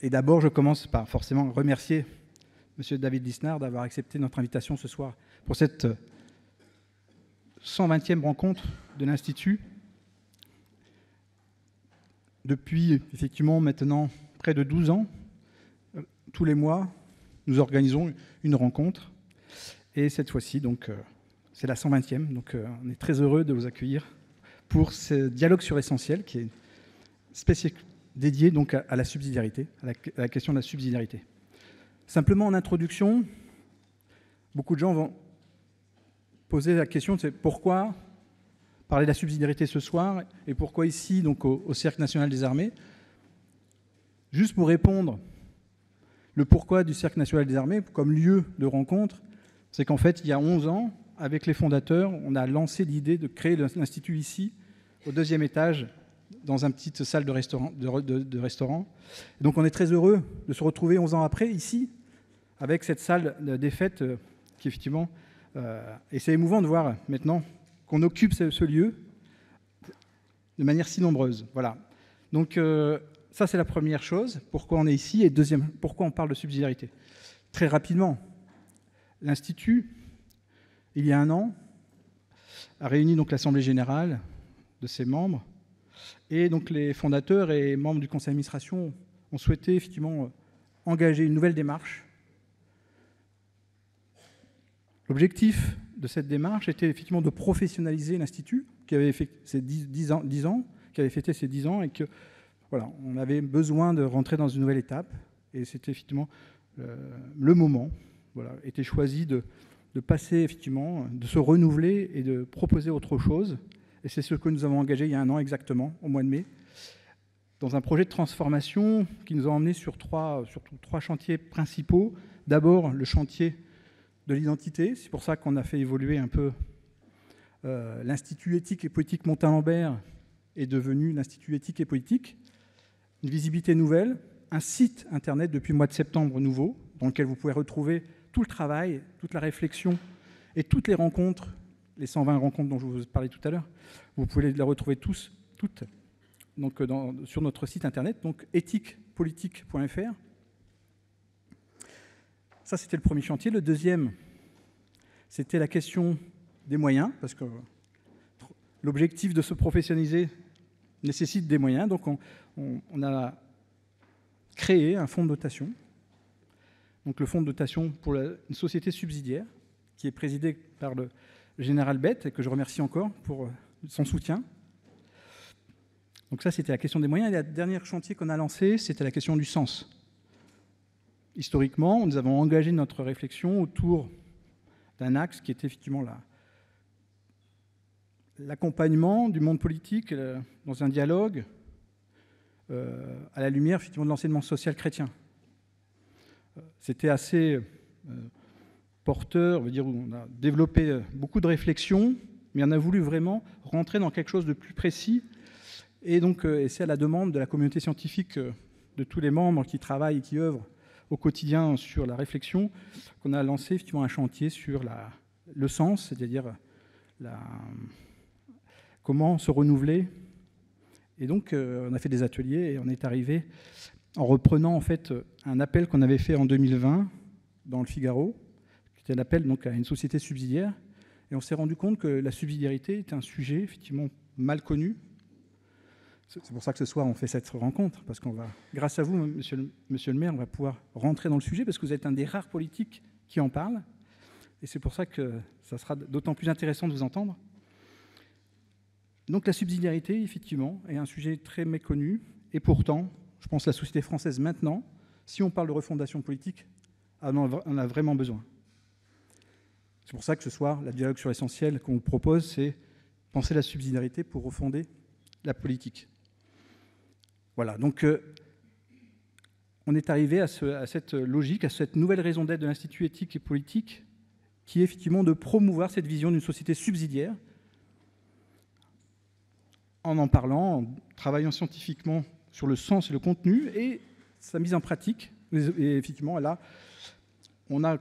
Et d'abord, je commence par forcément remercier M. David Lisnard d'avoir accepté notre invitation ce soir pour cette 120e rencontre de l'Institut. Depuis, effectivement, maintenant près de 12 ans, tous les mois, nous organisons une rencontre. Et cette fois-ci, donc, c'est la 120e. Donc, on est très heureux de vous accueillir pour ce dialogue sur l'essentiel qui est dédié donc à la subsidiarité, à la question de la subsidiarité. Simplement, en introduction, beaucoup de gens vont poser la question, c'est pourquoi parler de la subsidiarité ce soir et pourquoi ici, donc au Cercle national des armées. Juste pour répondre, le pourquoi du Cercle national des armées comme lieu de rencontre, c'est qu'en fait, il y a 11 ans, avec les fondateurs, on a lancé l'idée de créer l'Institut ici, au 2e étage, dans une petite salle de restaurant. Et donc on est très heureux de se retrouver 11 ans après, ici, avec cette salle des fêtes qui, effectivement, et c'est émouvant de voir maintenant qu'on occupe ce lieu de manière si nombreuse. Voilà. Donc ça, c'est la première chose, pourquoi on est ici, et deuxième, pourquoi on parle de subsidiarité. Très rapidement, l'Institut, il y a un an, a réuni donc l'Assemblée générale de ses membres, et donc les fondateurs et membres du conseil d'administration ont souhaité effectivement engager une nouvelle démarche. L'objectif de cette démarche était effectivement de professionnaliser l'Institut, qui avait fait ses 10 ans, qui avait fêté ses 10 ans, et que voilà, on avait besoin de rentrer dans une nouvelle étape, et c'était effectivement le moment, voilà, était choisi de passer effectivement, de se renouveler et de proposer autre chose. Et c'est ce que nous avons engagé il y a un an exactement, au mois de mai, dans un projet de transformation qui nous a emmenés sur surtout trois chantiers principaux. D'abord, le chantier de l'identité. C'est pour ça qu'on a fait évoluer un peu l'Institut éthique et politique Montalembert est devenu l'Institut éthique et politique. Une visibilité nouvelle, un site internet depuis le mois de septembre nouveau, dans lequel vous pouvez retrouver tout le travail, toute la réflexion et toutes les rencontres, les 120 rencontres dont je vous parlais tout à l'heure. Vous pouvez les retrouver toutes donc, sur notre site internet, donc ethiquepolitique.fr. Ça, c'était le premier chantier. Le deuxième, c'était la question des moyens, parce que l'objectif de se professionnaliser nécessite des moyens. Donc, on a créé un fonds de dotation. Donc, le fonds de dotation pour une société subsidiaire, qui est présidé par le général Bett, et que je remercie encore pour son soutien. Donc ça, c'était la question des moyens. Et le dernier chantier qu'on a lancé, c'était la question du sens. Historiquement, nous avons engagé notre réflexion autour d'un axe qui était effectivement l'accompagnement du monde politique dans un dialogue à la lumière effectivement de l'enseignement social chrétien. C'était assez porteur, on veut dire, où on a développé beaucoup de réflexions, mais on a voulu vraiment rentrer dans quelque chose de plus précis. Et donc, c'est à la demande de la communauté scientifique, de tous les membres qui travaillent et qui œuvrent au quotidien sur la réflexion, qu'on a lancé effectivement un chantier sur le sens, c'est-à-dire comment se renouveler. Et donc, on a fait des ateliers et on est arrivé en reprenant en fait un appel qu'on avait fait en 2020 dans le Figaro, qui était l'appel donc à une société subsidiaire. Et on s'est rendu compte que la subsidiarité est un sujet effectivement mal connu. C'est pour ça que ce soir, on fait cette rencontre, parce qu'on va, grâce à vous, monsieur le maire, on va pouvoir rentrer dans le sujet, parce que vous êtes un des rares politiques qui en parle. Et c'est pour ça que ça sera d'autant plus intéressant de vous entendre. Donc la subsidiarité, effectivement, est un sujet très méconnu. Et pourtant, je pense que la société française, maintenant, si on parle de refondation politique, on a vraiment besoin. C'est pour ça que ce soir, le dialogue sur l'essentiel qu'on vous propose, c'est penser la subsidiarité pour refonder la politique. Voilà, donc on est arrivé à cette logique, à cette nouvelle raison d'être de l'Institut éthique et politique, qui est effectivement de promouvoir cette vision d'une société subsidiaire, en parlant, en travaillant scientifiquement sur le sens et le contenu, et sa mise en pratique. Et effectivement, là, on a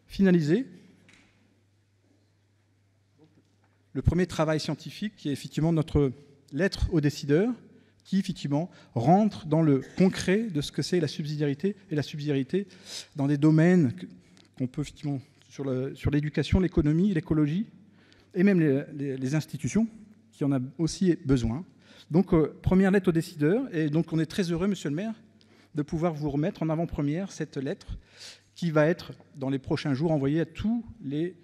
finalisé le premier travail scientifique, qui est effectivement notre lettre aux décideurs, qui effectivement rentre dans le concret de ce que c'est la subsidiarité, et la subsidiarité dans des domaines qu'on peut effectivement sur l'éducation, l'économie, l'écologie, et même les institutions, qui en a aussi besoin. Donc, première lettre aux décideurs, et donc on est très heureux, monsieur le maire, de pouvoir vous remettre en avant-première cette lettre qui va être, dans les prochains jours, envoyée à tous les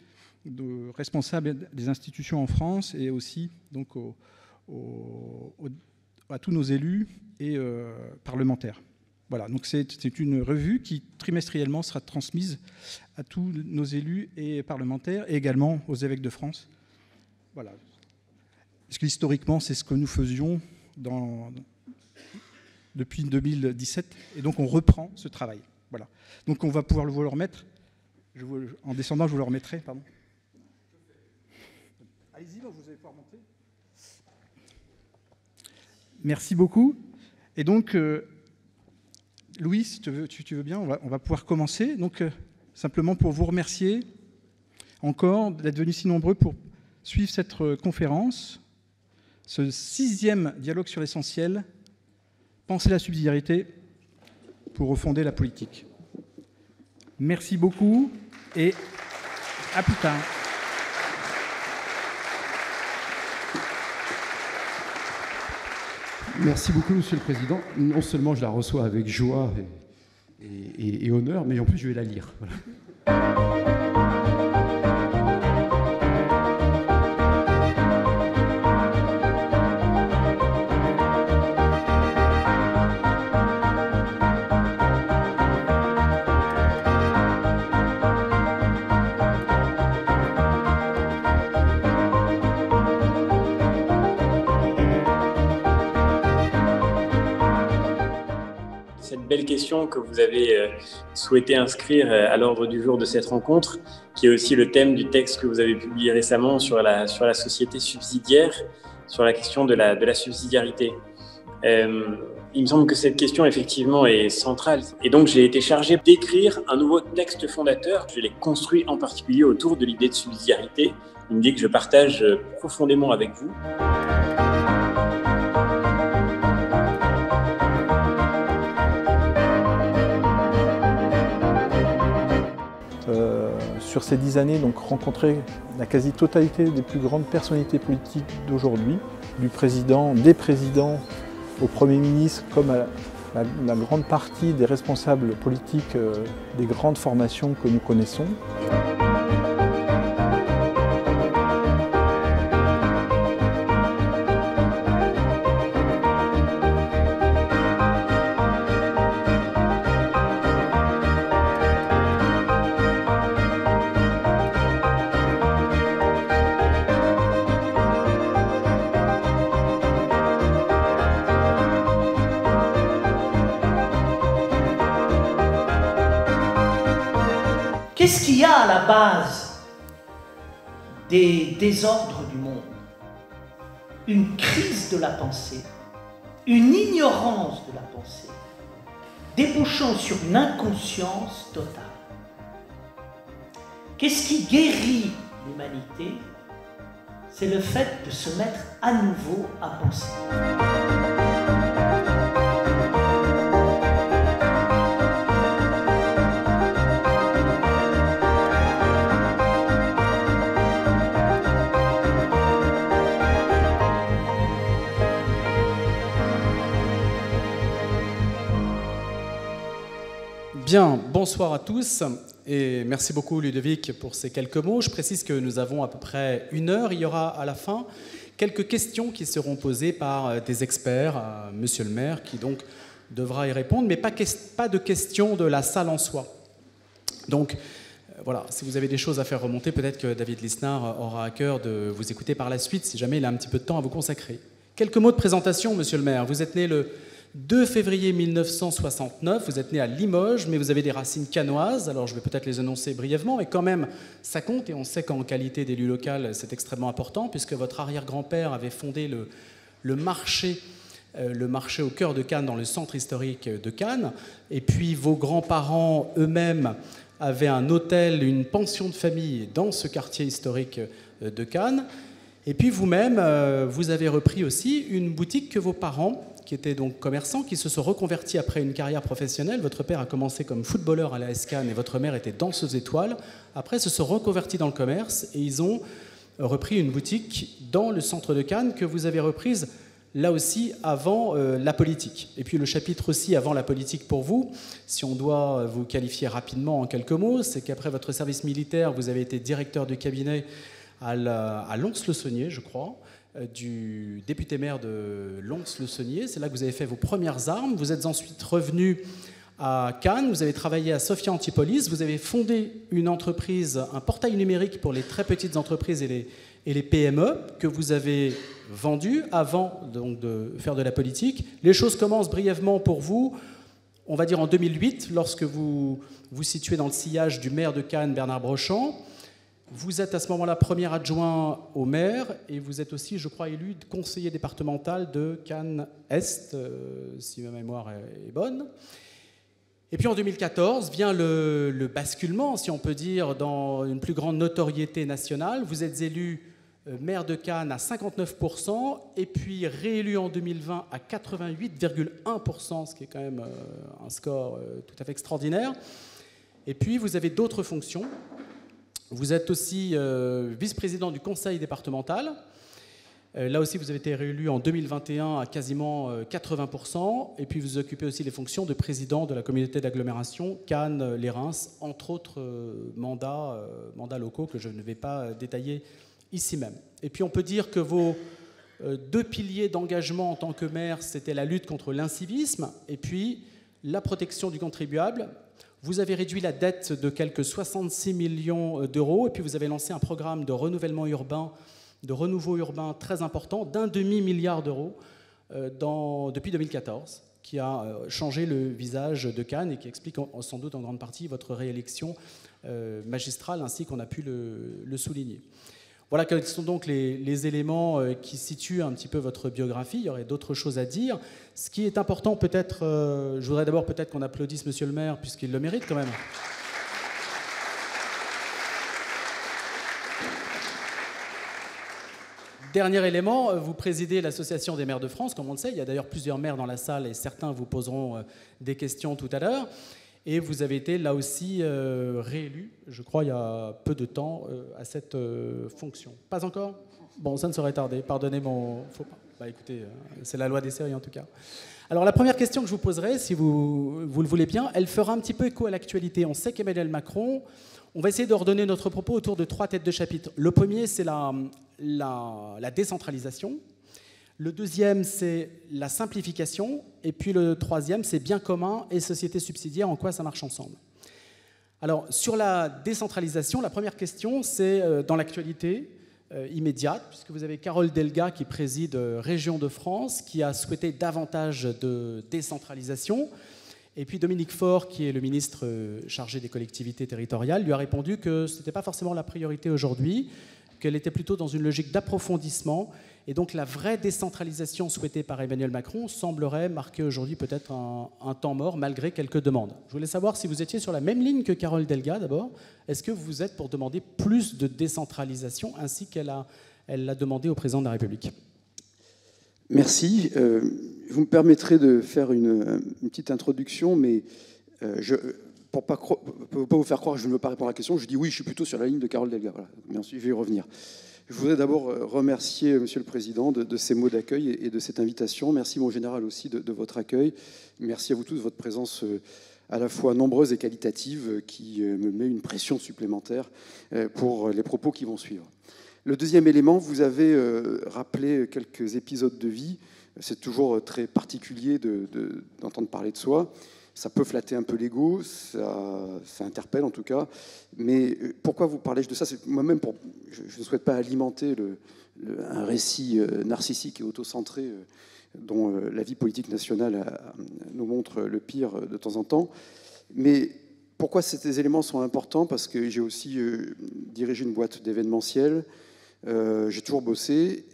responsables des institutions en France et aussi donc, à tous nos élus et parlementaires. Voilà, donc c'est une revue qui trimestriellement sera transmise à tous nos élus et parlementaires et également aux évêques de France. Voilà. Parce que historiquement, c'est ce que nous faisions depuis 2017, et donc on reprend ce travail. Voilà. Donc on va pouvoir vous le remettre. En descendant, je vous le remettrai. Pardon. Allez-y, vous allez pouvoir monter. Merci beaucoup. Et donc, Louis, si tu veux bien, on va pouvoir commencer. Donc, simplement pour vous remercier encore d'être venus si nombreux pour suivre cette conférence, ce 6e dialogue sur l'essentiel, penser la subsidiarité pour refonder la politique. Merci beaucoup et à plus tard. Merci beaucoup, Monsieur le Président. Non seulement je la reçois avec joie et honneur, mais en plus je vais la lire. Voilà. Belle question que vous avez souhaité inscrire à l'ordre du jour de cette rencontre, qui est aussi le thème du texte que vous avez publié récemment sur la société subsidiaire, sur la question de la subsidiarité. Il me semble que cette question, effectivement, est centrale. Et donc, j'ai été chargé d'écrire un nouveau texte fondateur. Je l'ai construit en particulier autour de l'idée de subsidiarité, une idée que je partage profondément avec vous. Sur ces 10 années, donc rencontré la quasi-totalité des plus grandes personnalités politiques d'aujourd'hui, du président, des présidents au Premier ministre, comme à la grande partie des responsables politiques des grandes formations que nous connaissons. Qu'est-ce qu'il y a à la base des désordres du monde? Une crise de la pensée, une ignorance de la pensée, débouchant sur une inconscience totale. Qu'est-ce qui guérit l'humanité? C'est le fait de se mettre à nouveau à penser. Bien, bonsoir à tous et merci beaucoup Ludovic pour ces quelques mots. Je précise que nous avons à peu près 1 heure. Il y aura à la fin quelques questions qui seront posées par des experts, à monsieur le maire qui donc devra y répondre, mais pas de questions de la salle en soi. Donc voilà, si vous avez des choses à faire remonter, peut-être que David Lisnard aura à cœur de vous écouter par la suite si jamais il a un petit peu de temps à vous consacrer. Quelques mots de présentation, monsieur le maire. Vous êtes né le 2 février 1969, vous êtes né à Limoges, mais vous avez des racines cannoises, alors je vais peut-être les énoncer brièvement, mais quand même, ça compte, et on sait qu'en qualité d'élu local, c'est extrêmement important, puisque votre arrière-grand-père avait fondé le marché au cœur de Cannes, dans le centre historique de Cannes, et puis vos grands-parents eux-mêmes avaient un hôtel, une pension de famille dans ce quartier historique de Cannes, et puis vous-même, vous avez repris aussi une boutique que vos parents, qui étaient donc commerçants, qui se sont reconvertis après une carrière professionnelle. Votre père a commencé comme footballeur à l'AS Cannes et votre mère était danseuse étoile. Après, se sont reconvertis dans le commerce et ils ont repris une boutique dans le centre de Cannes que vous avez reprise là aussi avant la politique. Et puis le chapitre aussi avant la politique pour vous, si on doit vous qualifier rapidement en quelques mots, c'est qu'après votre service militaire, vous avez été directeur du cabinet à Lons-le-Saunier, je crois, du député-maire de Lons-le-Saunier. C'est là que vous avez fait vos premières armes. Vous êtes ensuite revenu à Cannes, vous avez travaillé à Sophia Antipolis, vous avez fondé une entreprise, un portail numérique pour les très petites entreprises et les PME que vous avez vendu avant donc, de faire de la politique. Les choses commencent brièvement pour vous, on va dire en 2008, lorsque vous vous situez dans le sillage du maire de Cannes, Bernard Brochant. Vous êtes à ce moment-là premier adjoint au maire et vous êtes aussi, je crois, élu conseiller départemental de Cannes-Est, si ma mémoire est bonne. Et puis en 2014 vient le basculement, si on peut dire, dans une plus grande notoriété nationale. Vous êtes élu maire de Cannes à 59% et puis réélu en 2020 à 88,1%, ce qui est quand même un score tout à fait extraordinaire. Et puis vous avez d'autres fonctions. Vous êtes aussi vice-président du conseil départemental. Là aussi, vous avez été réélu en 2021 à quasiment 80%. Et puis, vous occupez aussi les fonctions de président de la communauté d'agglomération Cannes-les-Reims, entre autres mandats locaux que je ne vais pas détailler ici même. Et puis, on peut dire que vos deux piliers d'engagement en tant que maire, c'était la lutte contre l'incivisme et puis la protection du contribuable. Vous avez réduit la dette de quelques 66 millions d'euros et puis vous avez lancé un programme de renouvellement urbain, de renouveau urbain très important, d'1,5 milliard d'euros depuis 2014, qui a changé le visage de Cannes et qui explique sans doute en grande partie votre réélection magistrale, ainsi qu'on a pu le souligner. Voilà quels sont donc les éléments qui situent un petit peu votre biographie. Il y aurait d'autres choses à dire. Ce qui est important, peut-être, je voudrais d'abord peut-être qu'on applaudisse Monsieur le maire, puisqu'il le mérite quand même. Dernier élément, vous présidez l'Association des maires de France, comme on le sait. Il y a d'ailleurs plusieurs maires dans la salle et certains vous poseront des questions tout à l'heure. Et vous avez été là aussi réélu, je crois, il y a peu de temps à cette fonction. Pas encore ? Bon, ça ne saurait tarder. Pardonnez mon faux pas. Bah, écoutez, c'est la loi des séries en tout cas. Alors la première question que je vous poserai, si vous le voulez bien, elle fera un petit peu écho à l'actualité. On sait qu'Emmanuel Macron... On va essayer d'ordonner notre propos autour de 3 têtes de chapitre. Le premier, c'est la décentralisation. Le deuxième, c'est la simplification. Et puis le troisième, c'est bien commun et société subsidiaire, en quoi ça marche ensemble. Alors, sur la décentralisation, la première question, c'est dans l'actualité immédiate, puisque vous avez Carole Delga qui préside Régions de France, qui a souhaité davantage de décentralisation. Et puis Dominique Faure, qui est le ministre chargé des collectivités territoriales, lui a répondu que ce n'était pas forcément la priorité aujourd'hui, qu'elle était plutôt dans une logique d'approfondissement. Et donc la vraie décentralisation souhaitée par Emmanuel Macron semblerait marquer aujourd'hui peut-être un temps mort, malgré quelques demandes. Je voulais savoir si vous étiez sur la même ligne que Carole Delga, d'abord. Est-ce que vous êtes pour demander plus de décentralisation, ainsi qu'elle l'a demandé au président de la République ? Merci. Vous me permettrez de faire une petite introduction, mais pour ne pas vous faire croire que je ne veux pas répondre à la question, je dis oui, je suis plutôt sur la ligne de Carole Delga. Voilà. Mais ensuite, je vais y revenir. Je voudrais d'abord remercier Monsieur le Président de ces mots d'accueil et de cette invitation. Merci, mon général, aussi de votre accueil. Merci à vous tous de votre présence à la fois nombreuse et qualitative qui me met une pression supplémentaire pour les propos qui vont suivre. Le deuxième élément, vous avez rappelé quelques épisodes de vie. C'est toujours très particulier d'entendre parler de soi. Ça peut flatter un peu l'ego, ça interpelle en tout cas. Mais pourquoi vous parlez de ça ? Moi-même, je ne souhaite pas alimenter un récit narcissique et autocentré dont la vie politique nationale nous montre le pire de temps en temps. Mais pourquoi ces éléments sont importants ? Parce que j'ai aussi dirigé une boîte d'événementiel. J'ai toujours bossé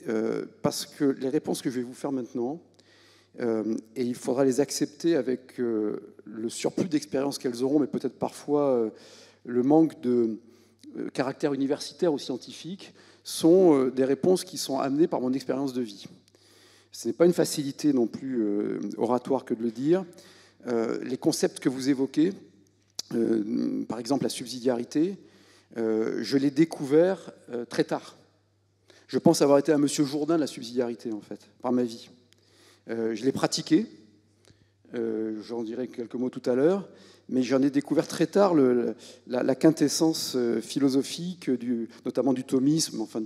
parce que les réponses que je vais vous faire maintenant, et il faudra les accepter avec le surplus d'expérience qu'elles auront, mais peut-être parfois le manque de caractère universitaire ou scientifique, sont des réponses qui sont amenées par mon expérience de vie. Ce n'est pas une facilité non plus oratoire que de le dire. Les concepts que vous évoquez, par exemple la subsidiarité, je l'ai découvert très tard. Je pense avoir été un monsieur Jourdain de la subsidiarité, en fait, par ma vie. Je l'ai pratiqué, j'en dirai quelques mots tout à l'heure, mais j'en ai découvert très tard la quintessence philosophique, notamment du thomisme, enfin,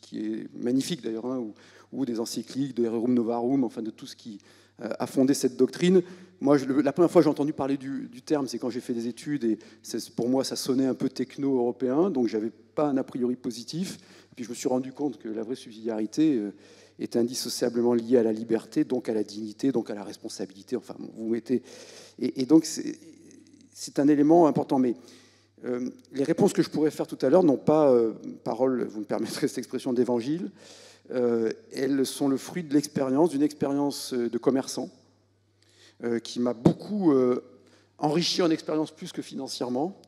qui est magnifique d'ailleurs, hein, ou des encycliques, de Rerum Novarum, enfin de tout ce qui a fondé cette doctrine. Moi, la première fois que j'ai entendu parler du terme, c'est quand j'ai fait des études, et pour moi, ça sonnait un peu techno-européen, donc je n'avais pas un a priori positif. Puis je me suis rendu compte que la vraie subsidiarité est indissociablement liée à la liberté, donc à la dignité, donc à la responsabilité. Enfin, vous mettez... Et donc, c'est un élément important. Mais les réponses que je pourrais faire tout à l'heure n'ont pas parole, vous me permettrez cette expression, d'évangile. Elles sont le fruit de l'expérience, d'une expérience de commerçant, qui m'a beaucoup enrichi en expérience plus que financièrement,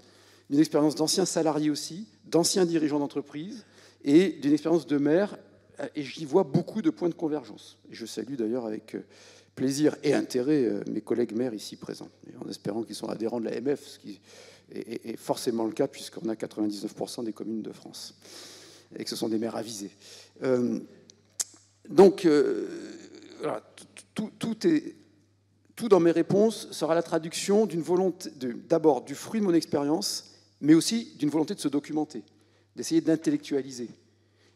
d'une expérience d'ancien salarié aussi, d'ancien dirigeant d'entreprise, et d'une expérience de maire, et j'y vois beaucoup de points de convergence. Et je salue d'ailleurs avec plaisir et intérêt mes collègues maires ici présents, en espérant qu'ils sont adhérents de l'AMF, ce qui est forcément le cas, puisqu'on a 99% des communes de France, et que ce sont des maires avisés. Donc, voilà, tout dans mes réponses sera la traduction d'une volonté, d'abord du fruit de mon expérience, mais aussi d'une volonté de se documenter, d'essayer d'intellectualiser,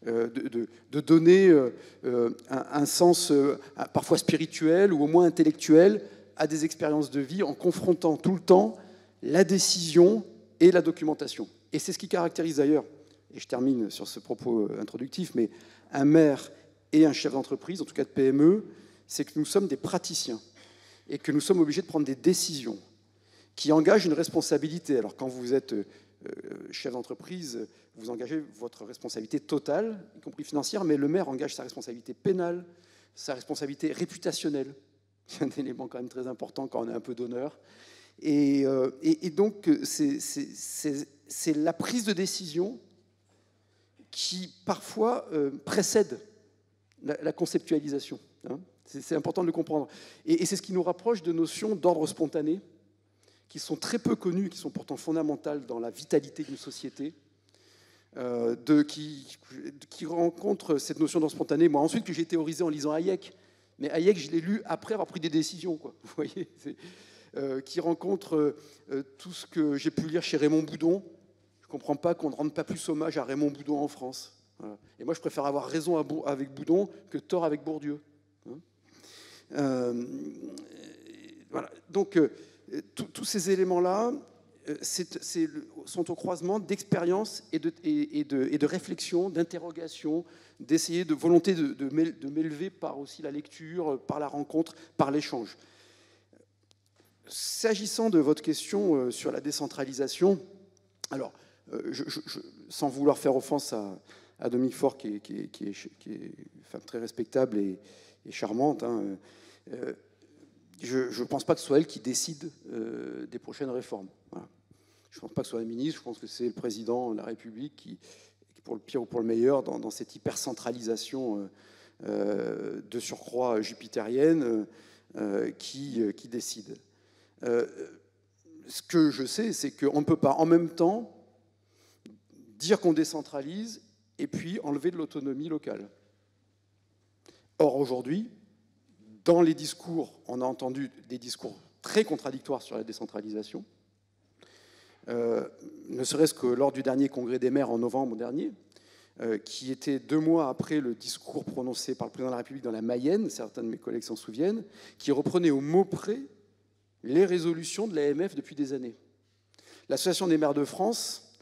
de donner un sens parfois spirituel ou au moins intellectuel à des expériences de vie en confrontant tout le temps la décision et la documentation. Et c'est ce qui caractérise d'ailleurs, et je termine sur ce propos introductif, mais un maire et un chef d'entreprise, en tout cas de PME, c'est que nous sommes des praticiens et que nous sommes obligés de prendre des décisions qui engagent une responsabilité. Alors quand vous êtes chef d'entreprise, vous engagez votre responsabilité totale, y compris financière, mais le maire engage sa responsabilité pénale, sa responsabilité réputationnelle. C'est un élément quand même très important quand on a un peu d'honneur. Et donc, c'est la prise de décision qui, parfois, précède la conceptualisation. Hein. C'est important de le comprendre. Et c'est ce qui nous rapproche de notions d'ordre spontané, qui sont très peu connues, qui sont pourtant fondamentales dans la vitalité d'une société, qui rencontrent cette notion d'ordre spontané. Moi, ensuite, que j'ai théorisé en lisant Hayek. Mais Hayek, je l'ai lu après avoir pris des décisions, quoi. Vous voyez, qui rencontre tout ce que j'ai pu lire chez Raymond Boudon. Je ne comprends pas qu'on ne rende pas plus hommage à Raymond Boudon en France. Voilà. Et moi, je préfère avoir raison avec Boudon que tort avec Bourdieu. Voilà. Donc, tous ces éléments-là sont au croisement d'expérience et de réflexion, d'interrogation, d'essayer de volonté de m'élever par aussi la lecture, par la rencontre, par l'échange. S'agissant de votre question sur la décentralisation, alors, sans vouloir faire offense à Dominique Faure, qui est une femme très respectable et charmante, hein, je ne pense pas que ce soit elle qui décide des prochaines réformes. Voilà. Je ne pense pas que ce soit un ministre, je pense que c'est le président de la République qui, pour le pire ou pour le meilleur, dans cette hypercentralisation de surcroît jupitérienne, qui décide. Ce que je sais, c'est qu'on ne peut pas en même temps dire qu'on décentralise et puis enlever de l'autonomie locale. Or, aujourd'hui, dans les discours, on a entendu des discours très contradictoires sur la décentralisation, ne serait-ce que lors du dernier congrès des maires en novembre dernier, qui était 2 mois après le discours prononcé par le président de la République dans la Mayenne, certains de mes collègues s'en souviennent, qui reprenait au mot près les résolutions de l'AMF depuis des années. L'Association des maires de France,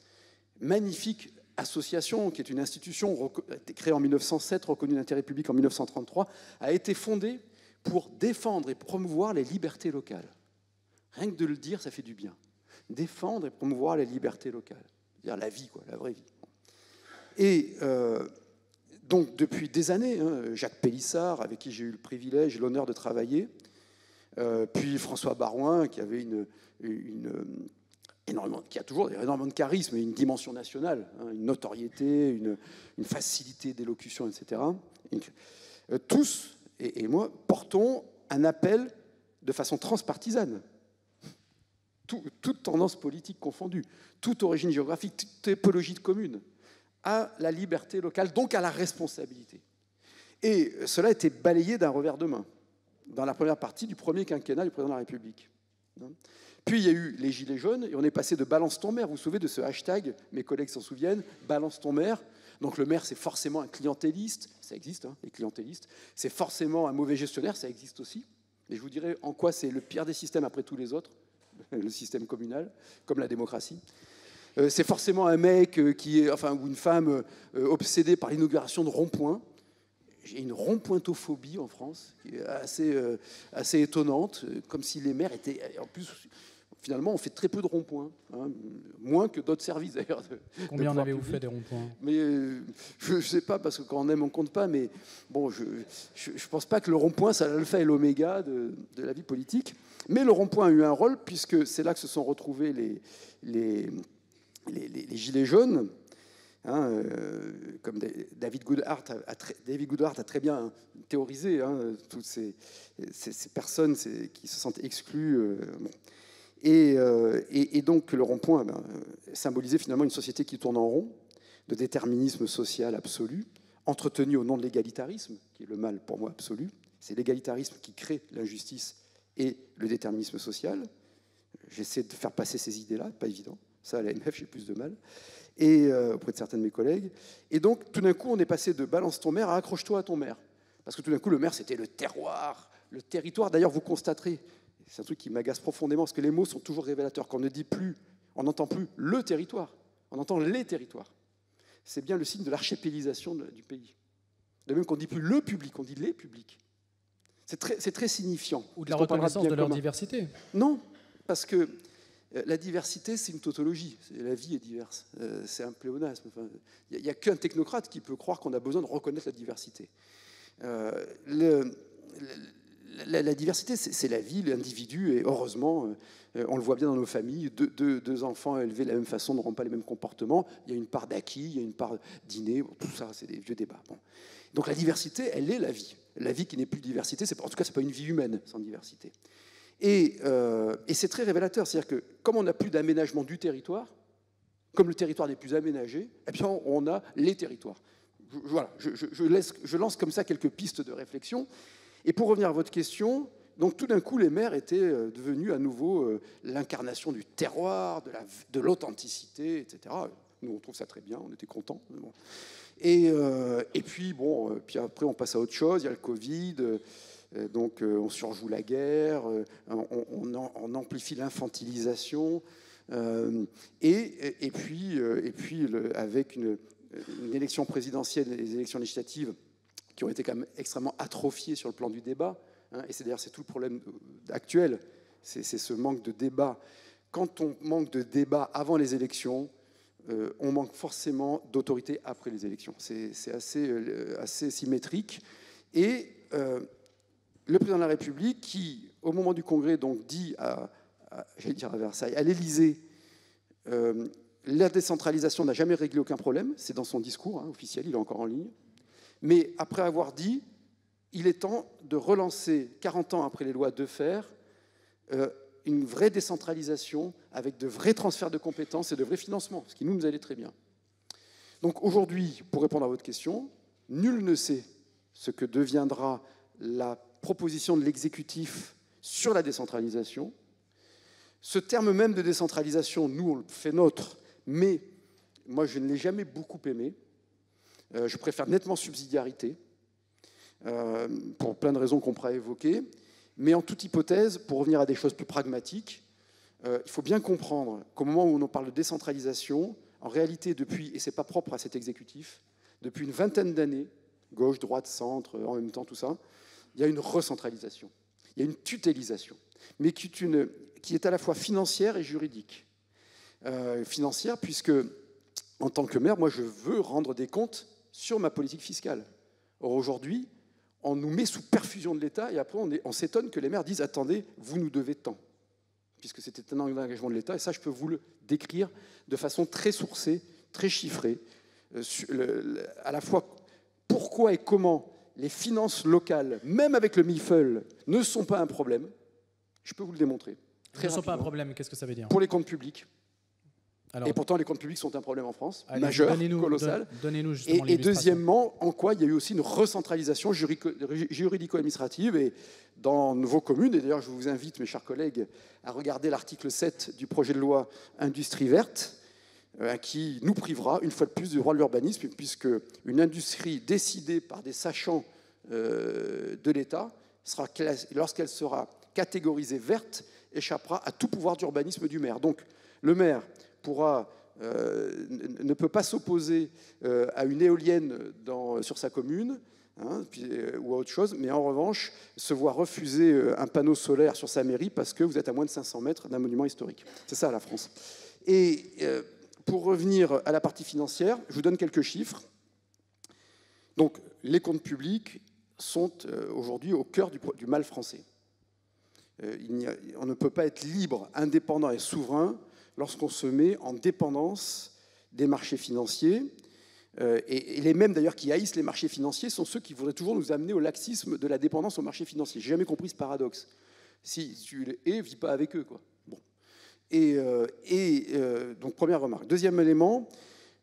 magnifique association, qui est une institution créée en 1907, reconnue d'intérêt public en 1933, a été fondée pour défendre et promouvoir les libertés locales. Rien que de le dire, ça fait du bien. Défendre et promouvoir les libertés locales. C'est-à-dire la vie, quoi, la vraie vie. Et donc, depuis des années, hein, Jacques Pélissard, avec qui j'ai eu le privilège et l'honneur de travailler, puis François Baroin, qui avait qui a toujours énormément de charisme et une dimension nationale, hein, une notoriété, une facilité d'élocution, etc. Tous, et moi, portons un appel de façon transpartisane, toute tendance politique confondue, toute origine géographique, toute typologie de commune, à la liberté locale, donc à la responsabilité. Et cela a été balayé d'un revers de main dans la première partie du premier quinquennat du président de la République. Puis il y a eu les Gilets jaunes, et on est passé de « balance ton maire ». Vous vous souvenez de ce hashtag, mes collègues s'en souviennent, « balance ton maire ». Donc le maire, c'est forcément un clientéliste, ça existe, hein, les clientélistes. C'est forcément un mauvais gestionnaire, ça existe aussi. Et je vous dirai en quoi c'est le pire des systèmes après tous les autres, le système communal, comme la démocratie. C'est forcément un mec qui est, enfin, ou une femme obsédée par l'inauguration de ronds-points. J'ai une rond-pointophobie en France, qui est assez étonnante, comme si les maires étaient... En plus, finalement, on fait très peu de ronds-points, hein, moins que d'autres services d'ailleurs. Combien en avez-vous fait des ronds-points? Mais je ne sais pas, parce que quand on aime, on ne compte pas, mais bon, je ne pense pas que le rond-point, c'est l'alpha et l'oméga de la vie politique. Mais le rond-point a eu un rôle, puisque c'est là que se sont retrouvés les Gilets jaunes. Hein, comme David Goodhart a très bien théorisé, hein, toutes ces personnes qui se sentent exclues. Bon. Et donc le rond-point symbolisait finalement une société qui tourne en rond, de déterminisme social absolu, entretenu au nom de l'égalitarisme, qui est le mal pour moi absolu. C'est l'égalitarisme qui crée l'injustice et le déterminisme social. J'essaie de faire passer ces idées-là, pas évident. Ça, à l'AMF, j'ai plus de mal. Et auprès de certains de mes collègues. Et donc, tout d'un coup, on est passé de « balance ton maire » à « accroche-toi à ton maire ». Parce que tout d'un coup, le maire, c'était le terroir, le territoire. D'ailleurs, vous constaterez, c'est un truc qui m'agace profondément, parce que les mots sont toujours révélateurs. Quand on ne dit plus, on n'entend plus le territoire, on entend les territoires. C'est bien le signe de l'archipélisation du pays. De même qu'on ne dit plus le public, on dit les publics. C'est très signifiant. Ou de la reconnaissance de leur diversité. Non, parce que la diversité, c'est une tautologie. La vie est diverse. C'est un pléonasme. Enfin, il n'y a qu'un technocrate qui peut croire qu'on a besoin de reconnaître la diversité. La diversité, c'est la vie, l'individu, et heureusement, on le voit bien dans nos familles, deux enfants élevés de la même façon n'auront pas les mêmes comportements. Il y a une part d'acquis, il y a une part d'inné. Bon, tout ça, c'est des vieux débats. Bon. Donc la diversité, elle est la vie. La vie qui n'est plus diversité, en tout cas, c'est pas une vie humaine sans diversité. Et c'est très révélateur, c'est-à-dire que comme on n'a plus d'aménagement du territoire, comme le territoire n'est plus aménagé, eh bien on a les territoires. Voilà, je lance comme ça quelques pistes de réflexion. Et pour revenir à votre question, donc tout d'un coup les maires étaient devenus à nouveau l'incarnation du terroir, de l'authenticité, etc. Nous on trouve ça très bien, on était contents. Bon. Et puis bon, puis après on passe à autre chose, il y a le Covid. Donc on surjoue la guerre, on amplifie l'infantilisation, et puis avec une élection présidentielle et les élections législatives qui ont été quand même extrêmement atrophiées sur le plan du débat, hein, et c'est tout le problème actuel, c'est ce manque de débat. Quand on manque de débat avant les élections, on manque forcément d'autorité après les élections. C'est assez symétrique. Et le président de la République, qui, au moment du Congrès, donc, dit à Versailles, à l'Élysée, la décentralisation n'a jamais réglé aucun problème, c'est dans son discours officiel, il est encore en ligne, mais après avoir dit, il est temps de relancer, 40 ans après les lois Defferre, une vraie décentralisation avec de vrais transferts de compétences et de vrais financements, ce qui nous allait très bien. Donc aujourd'hui, pour répondre à votre question, nul ne sait ce que deviendra la proposition de l'exécutif sur la décentralisation. Ce terme même de décentralisation, nous, on le fait nôtre, mais moi, je ne l'ai jamais beaucoup aimé. Je préfère nettement subsidiarité, pour plein de raisons qu'on pourra évoquer. Mais en toute hypothèse, pour revenir à des choses plus pragmatiques, il faut bien comprendre qu'au moment où on parle de décentralisation, en réalité, depuis, et ce n'est pas propre à cet exécutif, depuis une vingtaine d'années, gauche, droite, centre, en même temps, tout ça, il y a une recentralisation, il y a une tutélisation, mais qui est à la fois financière et juridique. Financière, puisque, en tant que maire, moi, je veux rendre des comptes sur ma politique fiscale. Or, aujourd'hui, on nous met sous perfusion de l'État, et après, on s'étonne que les maires disent « Attendez, vous nous devez tant », puisque c'était un engagement de l'État, et ça, je peux vous le décrire de façon très sourcée, très chiffrée, à la fois pourquoi et comment les finances locales, même avec le millefeuille, ne sont pas un problème, je peux vous le démontrer. Ne sont pas un problème, qu'est-ce que ça veut dire? Pour les comptes publics. Alors, et pourtant, les comptes publics sont un problème en France, allez, majeur, colossal. Donnez-nous justement et deuxièmement, en quoi il y a eu aussi une recentralisation juridico-administrative et dans vos communes. Et d'ailleurs, je vous invite, mes chers collègues, à regarder l'article 7 du projet de loi Industrie verte, qui nous privera, une fois de plus, du droit de l'urbanisme, puisque une industrie décidée par des sachants de l'État, lorsqu'elle sera catégorisée verte, échappera à tout pouvoir d'urbanisme du maire. Donc, le maire ne peut pas s'opposer à une éolienne sur sa commune, ou à autre chose, mais en revanche, se voit refuser un panneau solaire sur sa mairie parce que vous êtes à moins de 500 mètres d'un monument historique. C'est ça, la France. Et pour revenir à la partie financière, je vous donne quelques chiffres. Donc, les comptes publics sont aujourd'hui au cœur du mal français. On ne peut pas être libre, indépendant et souverain lorsqu'on se met en dépendance des marchés financiers. Et les mêmes, d'ailleurs, qui haïssent les marchés financiers sont ceux qui voudraient toujours nous amener au laxisme de la dépendance aux marchés financiers. J'ai jamais compris ce paradoxe. Si tu les hais, vis pas avec eux, quoi. Bon. Donc, première remarque. Deuxième élément,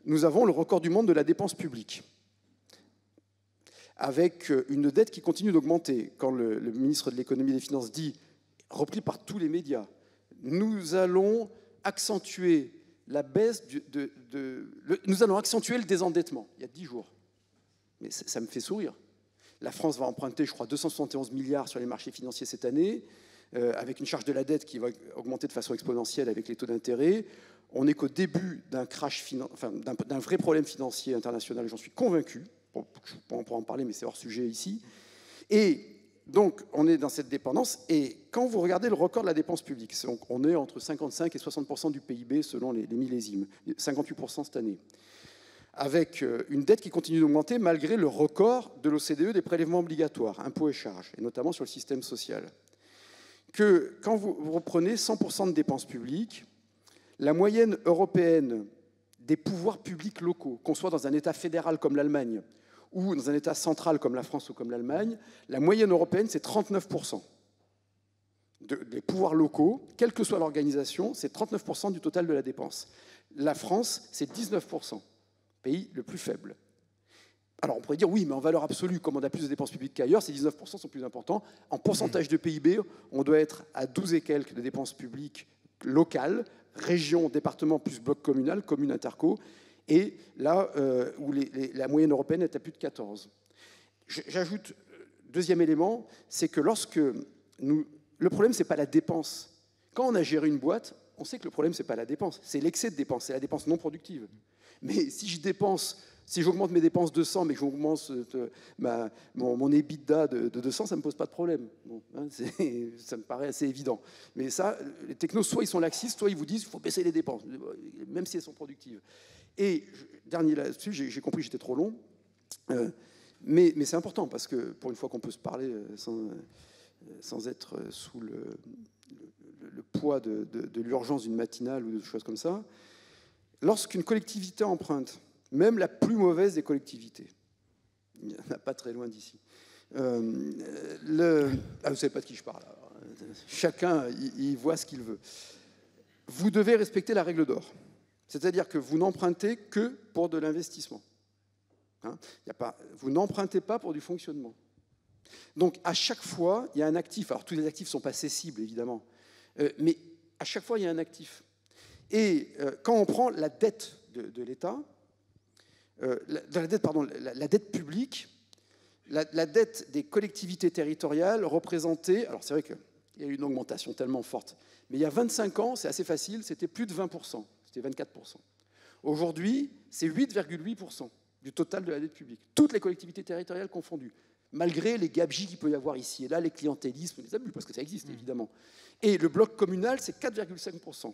nous avons le record du monde de la dépense publique, avec une dette qui continue d'augmenter. Quand le ministre de l'économie et des finances dit, repris par tous les médias, nous allons accentuer la baisse nous allons accentuer le désendettement, il y a 10 jours. Mais ça me fait sourire. La France va emprunter, je crois, 271 milliards sur les marchés financiers cette année, avec une charge de la dette qui va augmenter de façon exponentielle avec les taux d'intérêt. On n'est qu'au début d'un d'un vrai problème financier international, j'en suis convaincu. On pourra en parler, mais c'est hors sujet ici. Et donc, on est dans cette dépendance. Et quand vous regardez le record de la dépense publique, on est entre 55 et 60% du PIB selon les millésimes, 58% cette année, avec une dette qui continue d'augmenter malgré le record de l'OCDE des prélèvements obligatoires, impôts et charges, et notamment sur le système social. Que quand vous reprenez 100% de dépenses publiques, la moyenne européenne des pouvoirs publics locaux, qu'on soit dans un État fédéral comme l'Allemagne, ou dans un État central comme la France ou comme l'Allemagne, la moyenne européenne, c'est 39%. Des pouvoirs locaux, quelle que soit l'organisation, c'est 39% du total de la dépense. La France, c'est 19%, pays le plus faible. Alors on pourrait dire, oui, mais en valeur absolue, comme on a plus de dépenses publiques qu'ailleurs, ces 19% sont plus importants. En pourcentage de PIB, on doit être à 12 et quelques de dépenses publiques locales, région, département, plus bloc communal, commune interco, et là où la moyenne européenne est à plus de 14. J'ajoute, deuxième élément, c'est que le problème, ce n'est pas la dépense. Quand on a géré une boîte, on sait que le problème, ce n'est pas la dépense, c'est l'excès de dépense, c'est la dépense non productive. Mais si j'augmente mes dépenses de 100, mais que j'augmente mon EBITDA de 200, ça ne me pose pas de problème. Bon, hein, ça me paraît assez évident. Mais ça, les technos, soit ils sont laxistes, soit ils vous disent qu'il faut baisser les dépenses, même si elles sont productives. Et dernier là-dessus, j'ai compris que j'étais trop long, mais c'est important, parce que pour une fois qu'on peut se parler sans être sous le poids de l'urgence d'une matinale ou de choses comme ça, lorsqu'une collectivité emprunte, même la plus mauvaise des collectivités, il n'y en a pas très loin d'ici, vous ne savez pas de qui je parle, alors, chacun il voit ce qu'il veut, vous devez respecter la règle d'or. C'est-à-dire que vous n'empruntez que pour de l'investissement. Hein, vous n'empruntez pas pour du fonctionnement. Donc, à chaque fois, il y a un actif. Alors, tous les actifs ne sont pas cessibles, évidemment. Mais à chaque fois, il y a un actif. Et quand on prend la dette de l'État, la dette publique, la dette des collectivités territoriales représentait... Alors, c'est vrai qu'il y a eu une augmentation tellement forte. Mais il y a 25 ans, c'est assez facile, c'était plus de 20%. C'était 24%. Aujourd'hui, c'est 8,8% du total de la dette publique. Toutes les collectivités territoriales confondues, malgré les gabegies qu'il peut y avoir ici et là, les clientélismes, les abus, parce que ça existe, évidemment. Et le bloc communal, c'est 4,5%.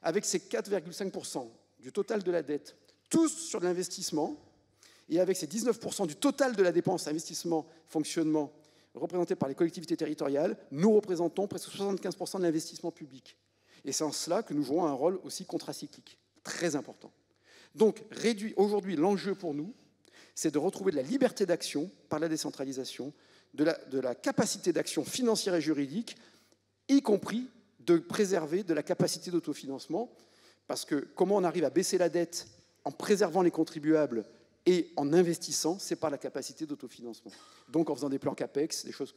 Avec ces 4,5% du total de la dette, tous sur l'investissement, et avec ces 19% du total de la dépense, investissement, fonctionnement, représenté par les collectivités territoriales, nous représentons presque 75% de l'investissement public. Et c'est en cela que nous jouons un rôle aussi contracyclique, très important. Donc, aujourd'hui, l'enjeu pour nous, c'est de retrouver de la liberté d'action par la décentralisation, de la capacité d'action financière et juridique, y compris de préserver de la capacité d'autofinancement, parce que comment on arrive à baisser la dette en préservant les contribuables et en investissant, c'est par la capacité d'autofinancement. Donc en faisant des plans CAPEX, des choses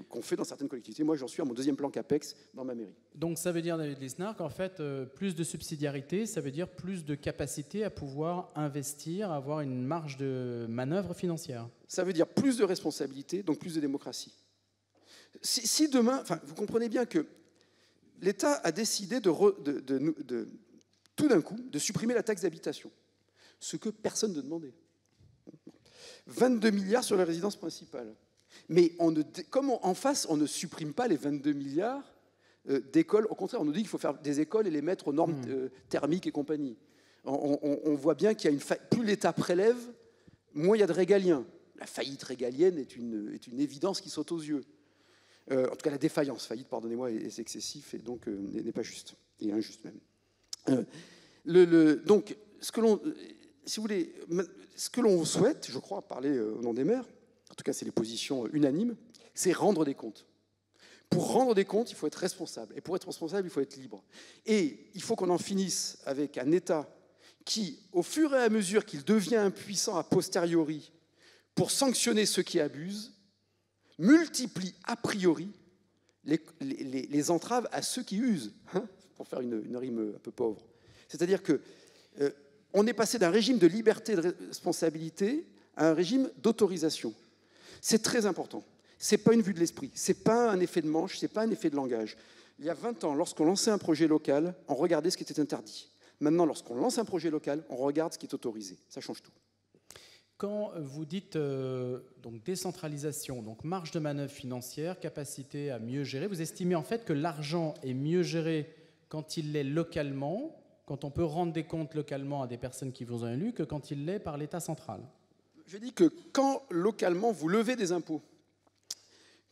qu'on fait dans certaines collectivités. Moi, j'en suis à mon 2e plan CAPEX dans ma mairie. Donc ça veut dire, David Lisnard, qu'en fait, plus de subsidiarité, ça veut dire plus de capacité à pouvoir investir, avoir une marge de manœuvre financière. Ça veut dire plus de responsabilité, donc plus de démocratie. Si demain, enfin, vous comprenez bien que l'État a décidé tout d'un coup de supprimer la taxe d'habitation, ce que personne ne demandait. 22 milliards sur les résidences principales. Mais comme en face, on ne supprime pas les 22 milliards d'écoles. Au contraire, on nous dit qu'il faut faire des écoles et les mettre aux normes thermiques et compagnie. On voit bien qu'il y a plus l'État prélève, moins il y a de régaliens. La faillite régalienne est une évidence qui saute aux yeux. En tout cas, la défaillance, faillite, pardonnez-moi, est excessif et donc n'est pas juste, et injuste même. Donc, si vous voulez, ce que l'on souhaite, je crois, parler au nom des maires, en tout cas c'est les positions unanimes, c'est rendre des comptes. Pour rendre des comptes, il faut être responsable. Et pour être responsable, il faut être libre. Et il faut qu'on en finisse avec un État qui, au fur et à mesure qu'il devient impuissant a posteriori pour sanctionner ceux qui abusent, multiplie a priori les entraves à ceux qui usent, hein, pour faire une rime un peu pauvre. C'est-à-dire que on est passé d'un régime de liberté et de responsabilité à un régime d'autorisation. C'est très important. Ce n'est pas une vue de l'esprit, ce n'est pas un effet de manche, ce n'est pas un effet de langage. Il y a 20 ans, lorsqu'on lançait un projet local, on regardait ce qui était interdit. Maintenant, lorsqu'on lance un projet local, on regarde ce qui est autorisé. Ça change tout. Quand vous dites donc décentralisation, donc marge de manœuvre financière, capacité à mieux gérer, vous estimez en fait que l'argent est mieux géré quand il l'est localement, quand on peut rendre des comptes localement à des personnes qui vous ont élu, que quand il l'est par l'État central? Je dis que quand localement vous levez des impôts,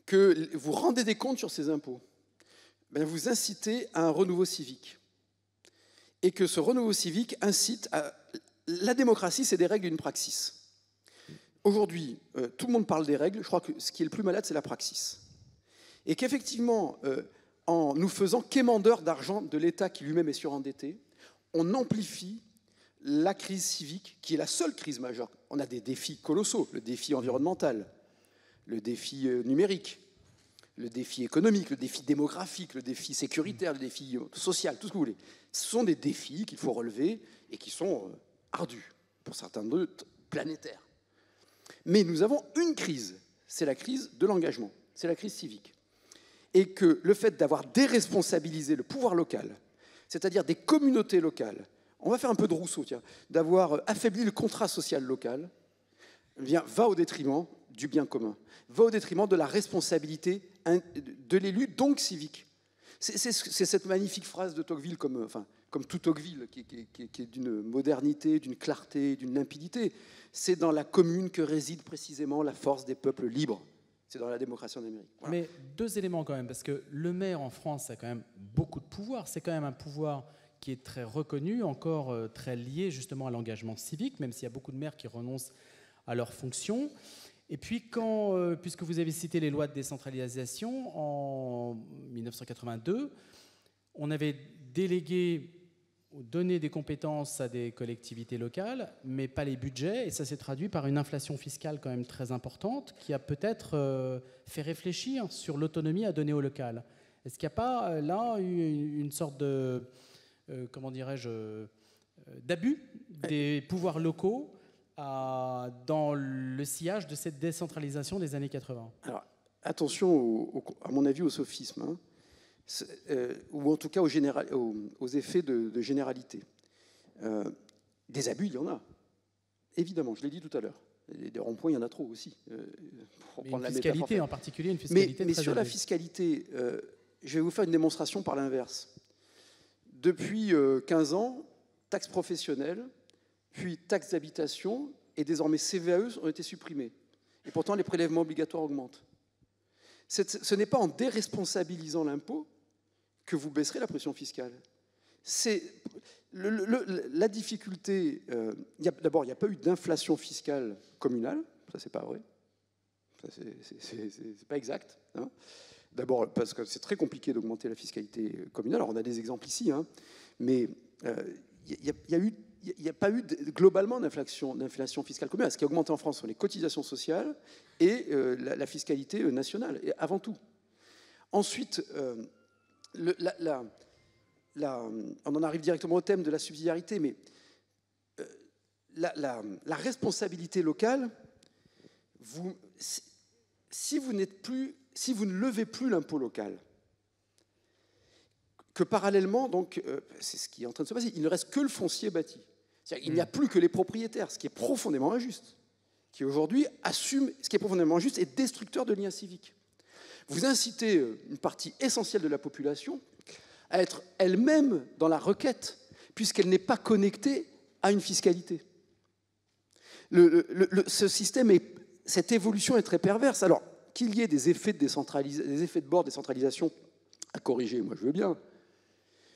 que vous rendez des comptes sur ces impôts, ben vous incitez à un renouveau civique. Et que ce renouveau civique incite à... La démocratie, c'est des règles et une praxis. Aujourd'hui, tout le monde parle des règles. Je crois que ce qui est le plus malade, c'est la praxis. Et qu'effectivement, en nous faisant quémandeurs d'argent de l'État qui lui-même est surendetté, on amplifie la crise civique, qui est la seule crise majeure. On a des défis colossaux, le défi environnemental, le défi numérique, le défi économique, le défi démographique, le défi sécuritaire, le défi social, tout ce que vous voulez. Ce sont des défis qu'il faut relever et qui sont ardus, pour certains d'autres planétaires. Mais nous avons une crise, c'est la crise de l'engagement, c'est la crise civique. Et que le fait d'avoir déresponsabilisé le pouvoir local, c'est-à-dire des communautés locales, on va faire un peu de Rousseau, tiens, d'avoir affaibli le contrat social local, va au détriment du bien commun, va au détriment de la responsabilité de l'élu, donc civique. C'est cette magnifique phrase de Tocqueville, comme tout Tocqueville, qui est d'une modernité, d'une clarté, d'une limpidité. C'est dans la commune que réside précisément la force des peuples libres. C'est dans la démocratie en Amérique. Voilà. Mais deux éléments quand même, parce que le maire en France a quand même beaucoup de pouvoir. C'est quand même un pouvoir qui est très reconnu, encore très lié justement à l'engagement civique, même s'il y a beaucoup de maires qui renoncent à leurs fonctions. Et puis quand, puisque vous avez cité les lois de décentralisation, en 1982, on avait donné des compétences à des collectivités locales, mais pas les budgets, et ça s'est traduit par une inflation fiscale quand même très importante, qui a peut-être fait réfléchir sur l'autonomie à donner au local. Est-ce qu'il n'y a pas là une sorte de, comment dirais-je, d'abus des pouvoirs locaux dans le sillage de cette décentralisation des années 80? Alors, attention, à mon avis, au sophisme, hein, ou en tout cas aux effets de généralité. Des abus, il y en a, évidemment, je l'ai dit tout à l'heure. Des ronds-points, il y en a trop aussi. Une fiscalité en particulier, une fiscalité mais sur élevée. La fiscalité, je vais vous faire une démonstration par l'inverse. Depuis 15 ans, taxe professionnelle, puis taxe d'habitation, et désormais CVAE ont été supprimés. Et pourtant, les prélèvements obligatoires augmentent. Ce n'est pas en déresponsabilisant l'impôt que vous baisserez la pression fiscale. La difficulté, d'abord, il n'y a pas eu d'inflation fiscale communale, ça c'est pas vrai, c'est pas exact. Hein. D'abord parce que c'est très compliqué d'augmenter la fiscalité communale. Alors on a des exemples ici, hein, mais il n'y a pas eu globalement d'inflation fiscale communale. Ce qui a augmenté en France sont les cotisations sociales et la fiscalité nationale, et avant tout. Ensuite, on en arrive directement au thème de la subsidiarité, mais la responsabilité locale, si vous ne levez plus l'impôt local, que parallèlement, donc, c'est ce qui est en train de se passer, il ne reste que le foncier bâti. C'est-à-dire, il n'y a plus que les propriétaires, ce qui est profondément injuste, qui aujourd'hui assume ce qui est profondément injuste et destructeur de liens civiques. Vous incitez une partie essentielle de la population à être elle-même dans la requête, puisqu'elle n'est pas connectée à une fiscalité. Ce système, cette évolution est très perverse. Alors, qu'il y ait des effets de bord, décentralisation à corriger, moi je veux bien,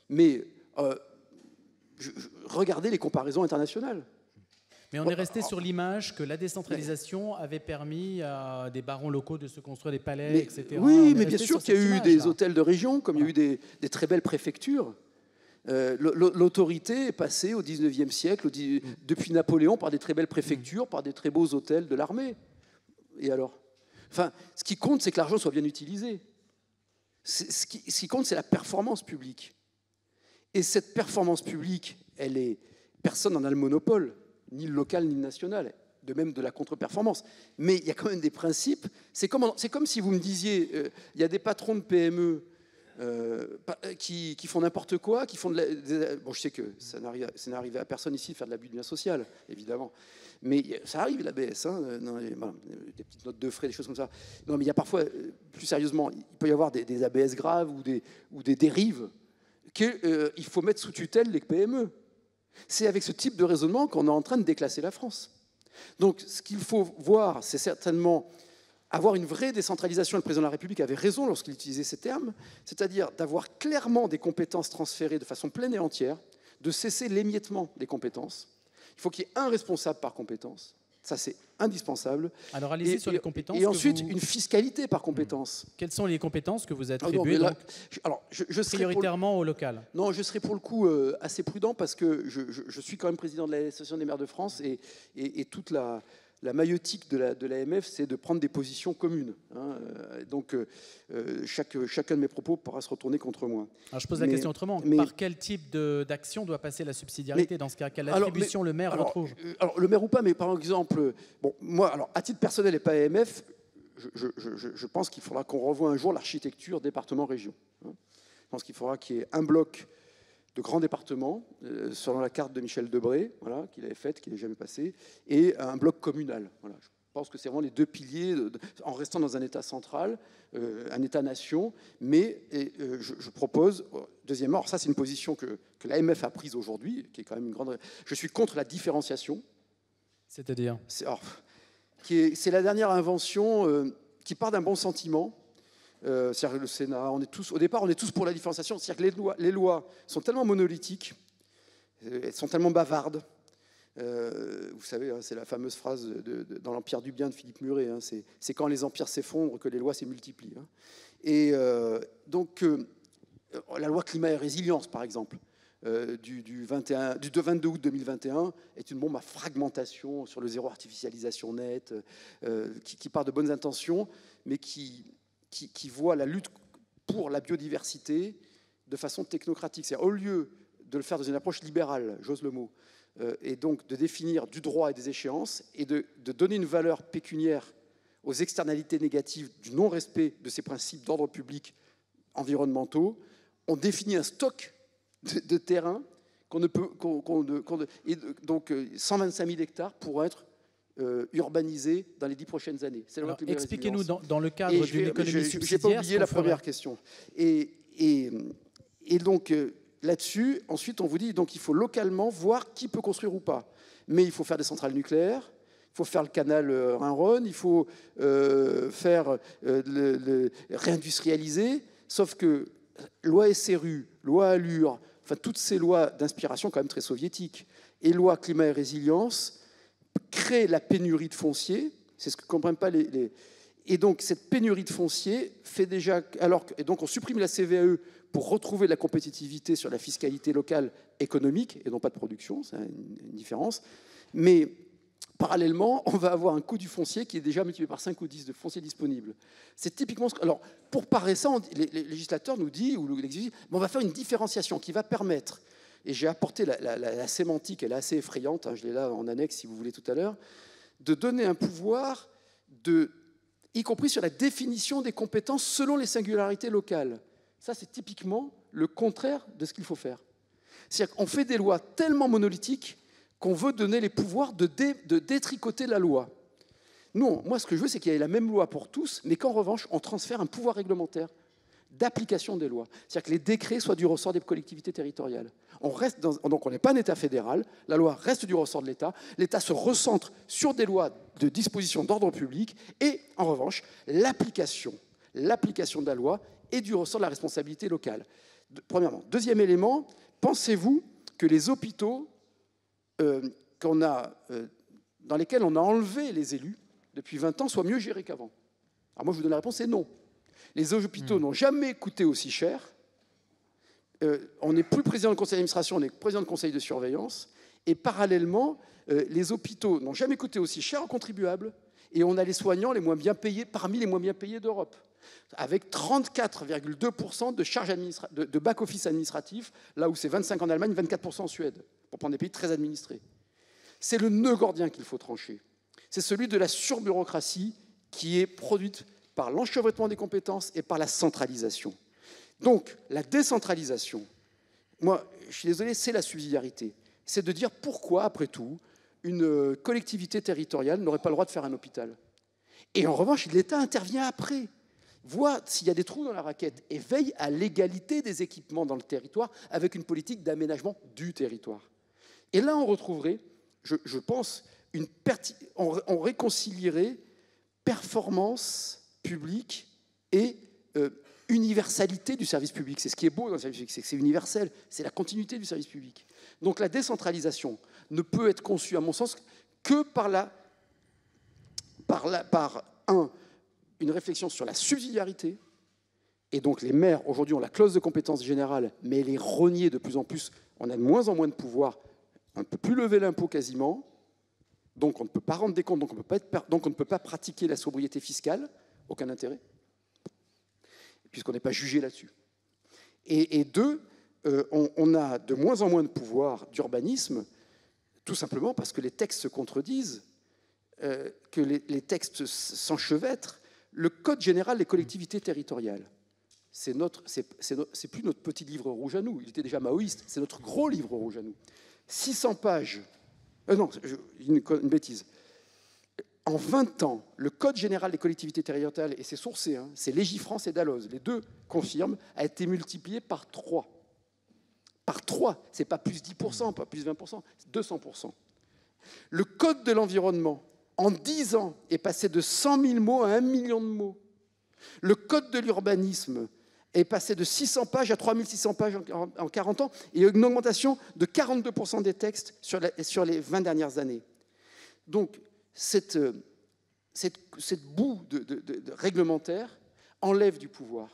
mais regardez les comparaisons internationales. Mais on est resté sur l'image que la décentralisation avait permis à des barons locaux de se construire des palais, etc. Oui, mais bien sûr qu'il y a eu des hôtels de région, comme il y a eu des très belles préfectures. L'autorité est passée au XIXe siècle, depuis Napoléon, par des très belles préfectures, par des très beaux hôtels de l'armée. Et alors ? Enfin, ce qui compte, c'est que l'argent soit bien utilisé. Ce qui compte, c'est la performance publique. Et cette performance publique, personne n'en a le monopole, ni le local, ni le national, de même de la contre-performance. Mais il y a quand même des principes. C'est comme si vous me disiez, il y a des patrons de PME qui font n'importe quoi, qui font bon, je sais que ça n'est arrivé à personne ici de faire de l'abus de lien social, évidemment. Mais ça arrive, l'ABS, hein, des petites notes de frais, des choses comme ça. Non, mais il y a parfois, plus sérieusement, il peut y avoir des ABS graves ou des dérives qu'il faut mettre sous tutelle les PME. C'est avec ce type de raisonnement qu'on est en train de déclasser la France. Donc, ce qu'il faut voir, c'est certainement avoir une vraie décentralisation. Le président de la République avait raison lorsqu'il utilisait ces termes, c'est-à-dire d'avoir clairement des compétences transférées de façon pleine et entière, de cesser l'émiettement des compétences. Il faut qu'il y ait un responsable par compétence. Ça, c'est indispensable. Alors, allez-y sur les compétences. Et ensuite, une fiscalité par compétence. Quelles sont les compétences que vous attribuez prioritairement au local? Non, je serai pour le coup assez prudent parce que je suis quand même président de l'Association des maires de France et toute la maïeutique de l'AMF, c'est de prendre des positions communes. Hein. Donc, chacun de mes propos pourra se retourner contre moi. Alors, je pose la question autrement. Par quel type d'action doit passer la subsidiarité dans ce cas? Quelle attribution le maire retrouve? Alors, le maire ou pas, mais par exemple, bon, moi, alors, à titre personnel et pas AMF, je pense qu'il faudra qu'on revoie un jour l'architecture département-région. Hein. Je pense qu'il faudra qu'il y ait un bloc de grands départements, selon la carte de Michel Debré, voilà, qu'il avait faite, qui n'est jamais passée, et un bloc communal. Voilà. Je pense que c'est vraiment les deux piliers, en restant dans un État central, un État-nation, mais je propose, deuxièmement, alors ça c'est une position que l'AMF a prise aujourd'hui, qui est quand même une grande... Je suis contre la différenciation. C'est-à-dire c'est la dernière invention qui part d'un bon sentiment. C'est-à-dire le Sénat, au départ, on est tous pour la différenciation. C'est-à-dire que les lois sont tellement monolithiques, elles sont tellement bavardes. Vous savez, hein, c'est la fameuse phrase dans l'Empire du bien de Philippe Muret. Hein, c'est quand les empires s'effondrent que les lois se multiplient. Hein. Et donc, la loi climat et résilience, par exemple, du 22 août 2021, est une bombe à fragmentation sur le zéro artificialisation nette, qui part de bonnes intentions, mais qui voit la lutte pour la biodiversité de façon technocratique. C'est-à-dire, au lieu de le faire dans une approche libérale, j'ose le mot, et donc de définir du droit et des échéances, et de donner une valeur pécuniaire aux externalités négatives du non-respect de ces principes d'ordre public environnementaux, on définit un stock de terrain qu'on ne peut... et donc 125 000 hectares pourront être urbanisé dans les 10 prochaines années. Expliquez-nous dans le cadre d'une économie subsidiaire. Je n'ai pas oublié la première question. Et donc, là-dessus, ensuite, on vous dit donc il faut localement voir qui peut construire ou pas. Mais il faut faire des centrales nucléaires, il faut faire le canal Rhin-Rhône, il faut réindustrialiser, sauf que loi SRU, loi Allure, enfin toutes ces lois d'inspiration quand même très soviétiques, et loi climat et résilience, créent la pénurie de foncier. C'est ce que ne comprennent pas les... Et donc cette pénurie de foncier fait déjà... Et donc on supprime la CVAE pour retrouver la compétitivité sur la fiscalité locale économique, et non pas de production, c'est une différence. Mais parallèlement, on va avoir un coût du foncier qui est déjà multiplié par 5 ou 10 de foncier disponible. C'est typiquement... Alors, pour parer ça, les législateurs nous disent, ou l'exécutif, on va faire une différenciation qui va permettre, et j'ai apporté la sémantique, elle est assez effrayante, hein, je l'ai là en annexe si vous voulez tout à l'heure, de donner un pouvoir, y compris sur la définition des compétences selon les singularités locales. Ça, c'est typiquement le contraire de ce qu'il faut faire. C'est-à-dire qu'on fait des lois tellement monolithiques qu'on veut donner les pouvoirs de détricoter la loi. Non, moi, ce que je veux, c'est qu'il y ait la même loi pour tous, mais qu'en revanche, on transfère un pouvoir réglementaire d'application des lois. C'est-à-dire que les décrets soient du ressort des collectivités territoriales. Donc on n'est pas un État fédéral, la loi reste du ressort de l'État, l'État se recentre sur des lois de disposition d'ordre public, et en revanche, l'application de la loi est du ressort de la responsabilité locale. Premièrement. Deuxième élément, pensez-vous que les hôpitaux dans lesquels on a enlevé les élus depuis 20 ans soient mieux gérés qu'avant? Alors moi, je vous donne la réponse, c'est non. Les hôpitaux n'ont jamais coûté aussi cher. On n'est plus président du conseil d'administration, on est président du conseil de surveillance. Et parallèlement, les hôpitaux n'ont jamais coûté aussi cher aux contribuables. Et on a les soignants les moins bien payés, parmi les moins bien payés d'Europe, avec 34,2% de charges de back-office administratif, là où c'est 25% en Allemagne, 24% en Suède, pour prendre des pays très administrés. C'est le nœud gordien qu'il faut trancher. C'est celui de la surbureaucratie qui est produite par l'enchevêtrement des compétences et par la centralisation. Donc, la décentralisation, moi, je suis désolé, c'est la subsidiarité. C'est de dire pourquoi, après tout, une collectivité territoriale n'aurait pas le droit de faire un hôpital. Et en revanche, l'État intervient après, voit s'il y a des trous dans la raquette et veille à l'égalité des équipements dans le territoire avec une politique d'aménagement du territoire. Et là, on retrouverait, je pense, on réconcilierait performance publique et universalité du service public. C'est ce qui est beau dans le service public, c'est que c'est universel, c'est la continuité du service public. Donc la décentralisation ne peut être conçue, à mon sens, que par une réflexion sur la subsidiarité. Et donc les maires, aujourd'hui, ont la clause de compétence générale, mais elle est rognée de plus en plus. On a de moins en moins de pouvoir. On ne peut plus lever l'impôt quasiment. Donc on ne peut pas rendre des comptes, donc on ne peut pas pratiquer la sobriété fiscale. Aucun intérêt, puisqu'on n'est pas jugé là-dessus. Et deux, on a de moins en moins de pouvoir d'urbanisme, tout simplement parce que les textes se contredisent, que les textes s'enchevêtrent. Le Code général des collectivités territoriales, c'est plus notre petit livre rouge à nous, il était déjà maoïste, c'est notre gros livre rouge à nous. 600 pages. Non, une bêtise. En 20 ans, le Code général des collectivités territoriales, et c'est sourcé, hein, c'est Légifrance et Dalloz, les deux confirment, a été multiplié par 3. Par 3, c'est pas plus 10%, pas plus 20%, c'est 200%. Le Code de l'environnement, en 10 ans, est passé de 100 000 mots à 1 million de mots. Le Code de l'urbanisme est passé de 600 pages à 3600 pages en 40 ans, et une augmentation de 42% des textes sur les 20 dernières années. Donc, cette boue de réglementaire enlève du pouvoir,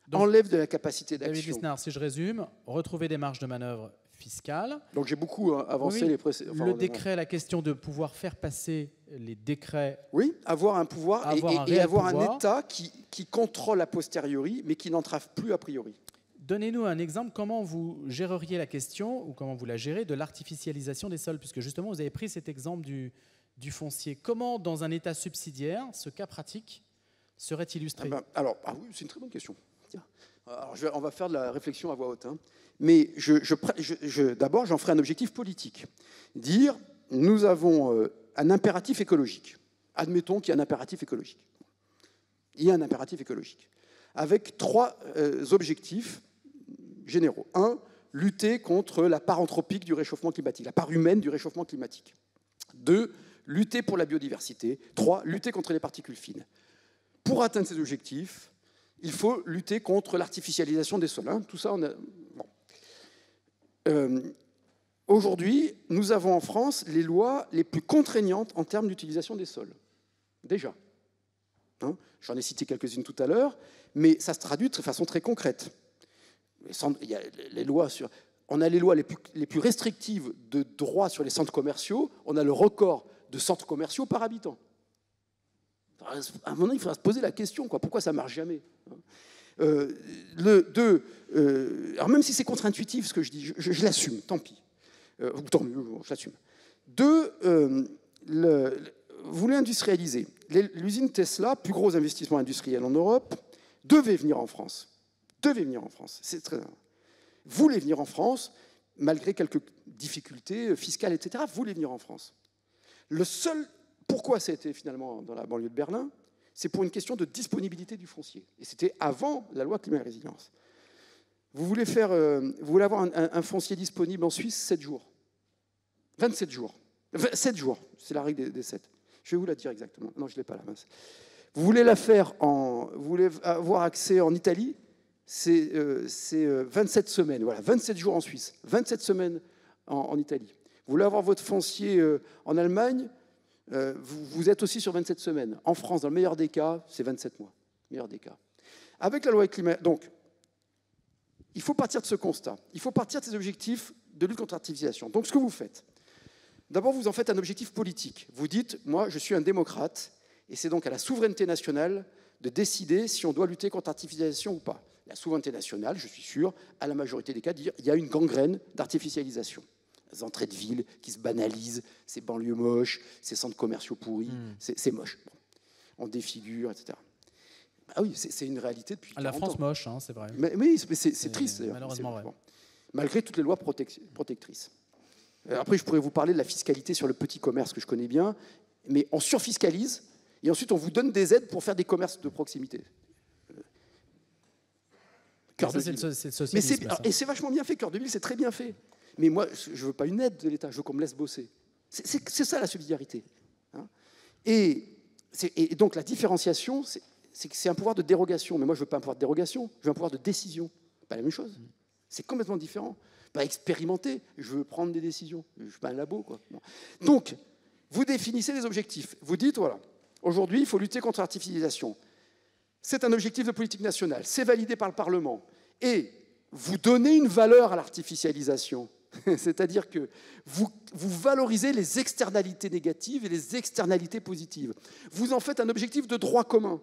donc, enlève de la capacité d'action. David Lisnard, si je résume, retrouver des marges de manœuvre fiscales. Donc j'ai beaucoup avancé oui, les précédents. Le décret, la question de pouvoir faire passer les décrets. Oui, avoir un pouvoir et avoir un État qui contrôle a posteriori, mais qui n'entrave plus a priori. Donnez-nous un exemple, comment vous géreriez la question, ou comment vous la gérez, de l'artificialisation des sols, puisque justement vous avez pris cet exemple du foncier. Comment, dans un État subsidiaire, ce cas pratique serait illustré? Oui, c'est une très bonne question. Alors, on va faire de la réflexion à voix haute. Hein. Mais d'abord, j'en ferai un objectif politique. Dire, nous avons un impératif écologique. Admettons qu'il y a un impératif écologique. Il y a un impératif écologique. Avec 3 objectifs généraux. 1, lutter contre la part anthropique du réchauffement climatique, la part humaine du réchauffement climatique. 2, lutter pour la biodiversité. 3, lutter contre les particules fines. Pour atteindre ces objectifs, il faut lutter contre l'artificialisation des sols. Hein. Tout ça, bon. Aujourd'hui, nous avons en France les lois les plus contraignantes en termes d'utilisation des sols. Déjà. Hein, j'en ai cité quelques-unes tout à l'heure, mais ça se traduit de façon très concrète. Il y a les lois sur... On a les lois les plus restrictives de droit sur les centres commerciaux. On a le record de centres commerciaux par habitant. À un moment donné, il faudra se poser la question, quoi, pourquoi ça ne marche jamais. Alors même si c'est contre-intuitif ce que je dis, je l'assume, tant pis. Tant mieux, je l'assume. Vous voulez industrialiser. L'usine Tesla, plus gros investissement industriel en Europe, devait venir en France. C'est très... voulait venir en France, malgré quelques difficultés fiscales, etc., voulait venir en France. Pourquoi ça a été finalement dans la banlieue de Berlin? C'est pour une question de disponibilité du foncier. Et c'était avant la loi climat et résilience. Vous voulez avoir un foncier disponible en Suisse 7 jours. 27 jours. 7 jours, c'est la règle des 7. Je vais vous la dire exactement. Non, je ne l'ai pas là. Mince. Vous voulez avoir accès en Italie, c'est 27 semaines. Voilà, 27 jours en Suisse, 27 semaines en Italie. Vous voulez avoir votre foncier en Allemagne, vous êtes aussi sur 27 semaines. En France, dans le meilleur des cas, c'est 27 mois. Meilleur des cas. Avec la loi climat, donc, il faut partir de ce constat. Il faut partir de ces objectifs de lutte contre l'artificialisation. Donc, ce que vous faites, d'abord, vous en faites un objectif politique. Vous dites, moi, je suis un démocrate, et c'est donc à la souveraineté nationale de décider si on doit lutter contre l'artificialisation ou pas. La souveraineté nationale, je suis sûr, à la majorité des cas, dire il y a une gangrène d'artificialisation. Les entrées de ville qui se banalisent, ces banlieues moches, ces centres commerciaux pourris, c'est moche. Bon. On défigure, etc. Ah oui, c'est une réalité depuis 40 ans. La France moche, hein, c'est vrai. Mais c'est triste, d'ailleurs. Malheureusement vrai. Bon. Malgré toutes les lois protectrices. Après, je pourrais vous parler de la fiscalité sur le petit commerce que je connais bien, mais on surfiscalise, et ensuite on vous donne des aides pour faire des commerces de proximité. C'est le socialisme. Et c'est vachement bien fait, Cœur de Ville, c'est très bien fait. Mais moi, je ne veux pas une aide de l'État, je veux qu'on me laisse bosser. C'est ça la subsidiarité. Hein, et donc la différenciation, c'est un pouvoir de dérogation. Mais moi, je ne veux pas un pouvoir de dérogation, je veux un pouvoir de décision. Pas la même chose. C'est complètement différent. Pas expérimenter, je veux prendre des décisions. Je ne suis pas un labo, quoi. Bon. Donc, vous définissez des objectifs. Vous dites, voilà, aujourd'hui, il faut lutter contre l'artificialisation. C'est un objectif de politique nationale. C'est validé par le Parlement. Et vous donnez une valeur à l'artificialisation. C'est-à-dire que vous valorisez les externalités négatives et les externalités positives. Vous en faites un objectif de droit commun,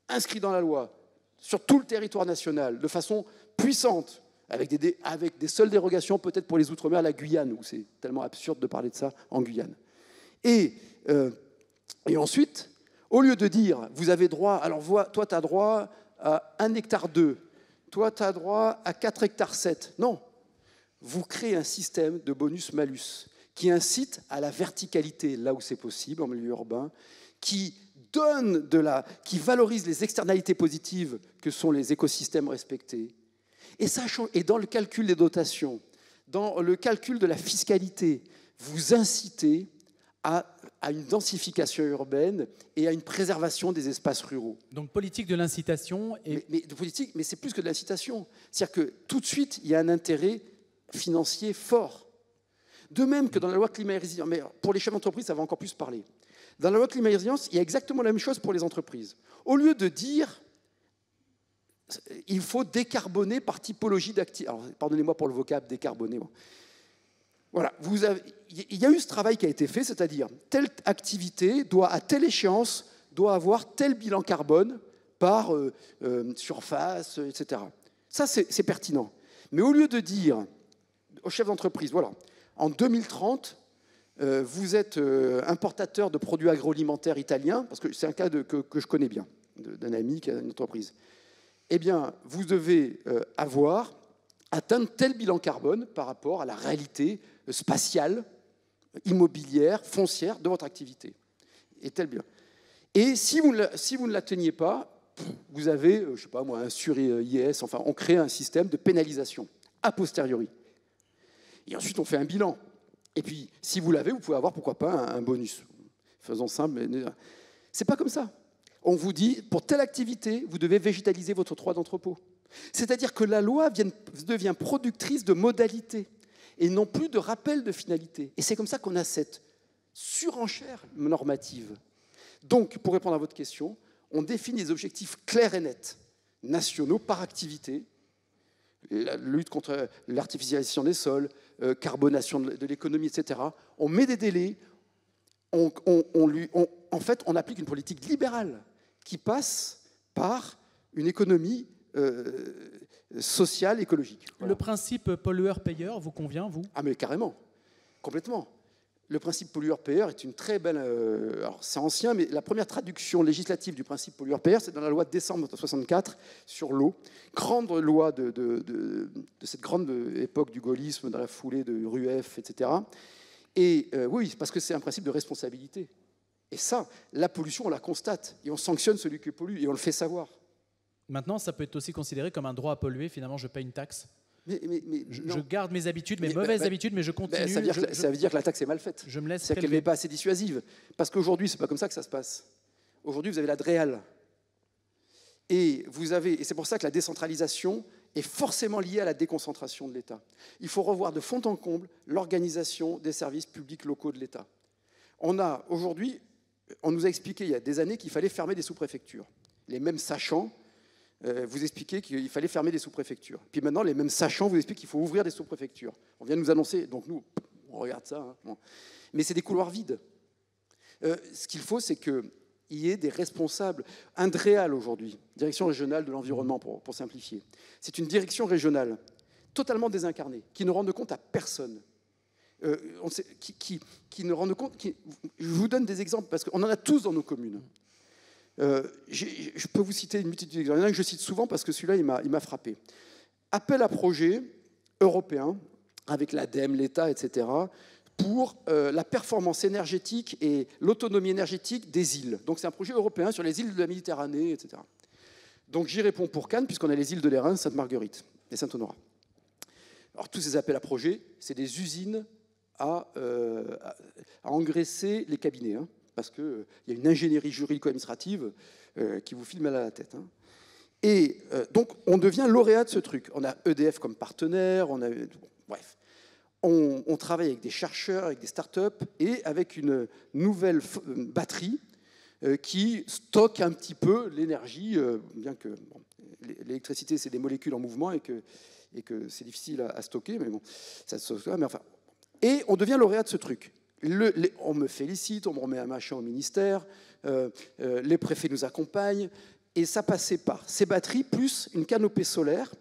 inscrit dans la loi, sur tout le territoire national, de façon puissante, avec des seules dérogations peut-être pour les Outre-mer, la Guyane, où c'est tellement absurde de parler de ça en Guyane. Et ensuite, au lieu de dire, vous avez droit, alors toi, tu as droit à 1,2 hectare, toi, tu as droit à 4,7 hectares. Non, vous créez un système de bonus-malus qui incite à la verticalité, là où c'est possible, en milieu urbain, qui valorise les externalités positives que sont les écosystèmes respectés. Et dans le calcul des dotations, dans le calcul de la fiscalité, vous incitez à une densification urbaine et à une préservation des espaces ruraux. Donc politique de l'incitation et... Mais c'est plus que de l'incitation. C'est-à-dire que tout de suite, il y a un intérêt financier fort. De même que dans la loi climat et résilience, mais pour les chefs d'entreprise, ça va encore plus parler. Dans la loi climat et résilience, il y a exactement la même chose pour les entreprises. Au lieu de dire il faut décarboner par typologie d'activité. Alors, pardonnez-moi pour le vocable, décarboner. Bon. Voilà, il y a eu ce travail qui a été fait, c'est-à-dire telle activité à telle échéance, doit avoir tel bilan carbone par surface, etc. Ça, c'est pertinent. Mais au lieu de dire aux chefs d'entreprise, voilà, en 2030, vous êtes importateur de produits agroalimentaires italiens, parce que c'est un cas que je connais bien, d'un ami qui a une entreprise. Eh bien, vous devez atteindre tel bilan carbone par rapport à la réalité spatiale, immobilière, foncière de votre activité. Et tel bilan. Et si vous ne l'atteignez pas, vous avez, je sais pas moi, un sur-IS, enfin, on crée un système de pénalisation a posteriori. Et ensuite, on fait un bilan. Et puis, si vous l'avez, vous pouvez avoir, pourquoi pas, un bonus. Faisons simple, mais c'est pas comme ça. On vous dit, pour telle activité, vous devez végétaliser votre 3 d'entrepôt. C'est-à-dire que la loi devient productrice de modalités. et non plus de rappel de finalité. Et c'est comme ça qu'on a cette surenchère normative. Donc, pour répondre à votre question, on définit des objectifs clairs et nets, nationaux par activité, la lutte contre l'artificialisation des sols, carbonation de l'économie, etc. On met des délais, en fait, on applique une politique libérale qui passe par une économie sociale, écologique. Voilà. Le principe pollueur-payeur vous convient, vous? Ah mais carrément, complètement. Le principe pollueur-payeur est une très belle... alors c'est ancien, mais la première traduction législative du principe pollueur-payeur, c'est dans la loi de décembre 1964 sur l'eau. Grande loi de cette grande époque du gaullisme, dans la foulée de Rueff, etc. Et oui, parce que c'est un principe de responsabilité. Et ça, la pollution, on la constate. Et on sanctionne celui qui pollue, et on le fait savoir. Maintenant, ça peut être aussi considéré comme un droit à polluer. Finalement, je paye une taxe. Je non. garde mes habitudes, mes mauvaises habitudes, mais je continue. Ça veut dire que la taxe est mal faite. Je me laisse C'est-à-dire qu'elle n'est pas assez dissuasive. Parce qu'aujourd'hui, ce n'est pas comme ça que ça se passe. Aujourd'hui, vous avez la DREAL. Et c'est pour ça que la décentralisation est forcément liée à la déconcentration de l'État. Il faut revoir de fond en comble l'organisation des services publics locaux de l'État. Aujourd'hui, on nous a expliqué il y a des années qu'il fallait fermer des sous-préfectures. Les mêmes sachants vous expliquez qu'il fallait fermer des sous-préfectures. Puis maintenant, les mêmes sachants vous expliquent qu'il faut ouvrir des sous-préfectures. On vient de nous annoncer, donc nous, on regarde ça. Hein, bon. Mais c'est des couloirs vides. Ce qu'il faut, c'est qu'il y ait des responsables. Un DREAL aujourd'hui, Direction régionale de l'environnement, pour simplifier. C'est une direction régionale totalement désincarnée, qui ne rend compte à personne. Qui ne rend compte... je vous donne des exemples, parce qu'on en a tous dans nos communes. Je peux vous citer une multitude d'exemples. Il y en a un que je cite souvent parce que celui-là, il m'a frappé. Appel à projet européen, avec l'ADEME, l'État, etc., pour la performance énergétique et l'autonomie énergétique des îles. Donc c'est un projet européen sur les îles de la Méditerranée, etc. Donc j'y réponds pour Cannes, puisqu'on a les îles de l'Érins, Sainte-Marguerite et Saint-Honorat. Alors tous ces appels à projets, c'est des usines à engraisser les cabinets, hein, parce qu'il y a une ingénierie juridico-administrative qui vous file mal à la tête. Hein. Et donc, on devient lauréat de ce truc. On a EDF comme partenaire, bref. On travaille avec des chercheurs, avec des startups, et avec une nouvelle batterie qui stocke un petit peu l'énergie, bien que l'électricité, c'est des molécules en mouvement et que c'est difficile à stocker, mais bon, ça se stocke. Mais enfin, et on devient lauréat de ce truc. On me félicite, on me remet un machin au ministère, les préfets nous accompagnent, et ça passait par ces batteries plus une canopée solaire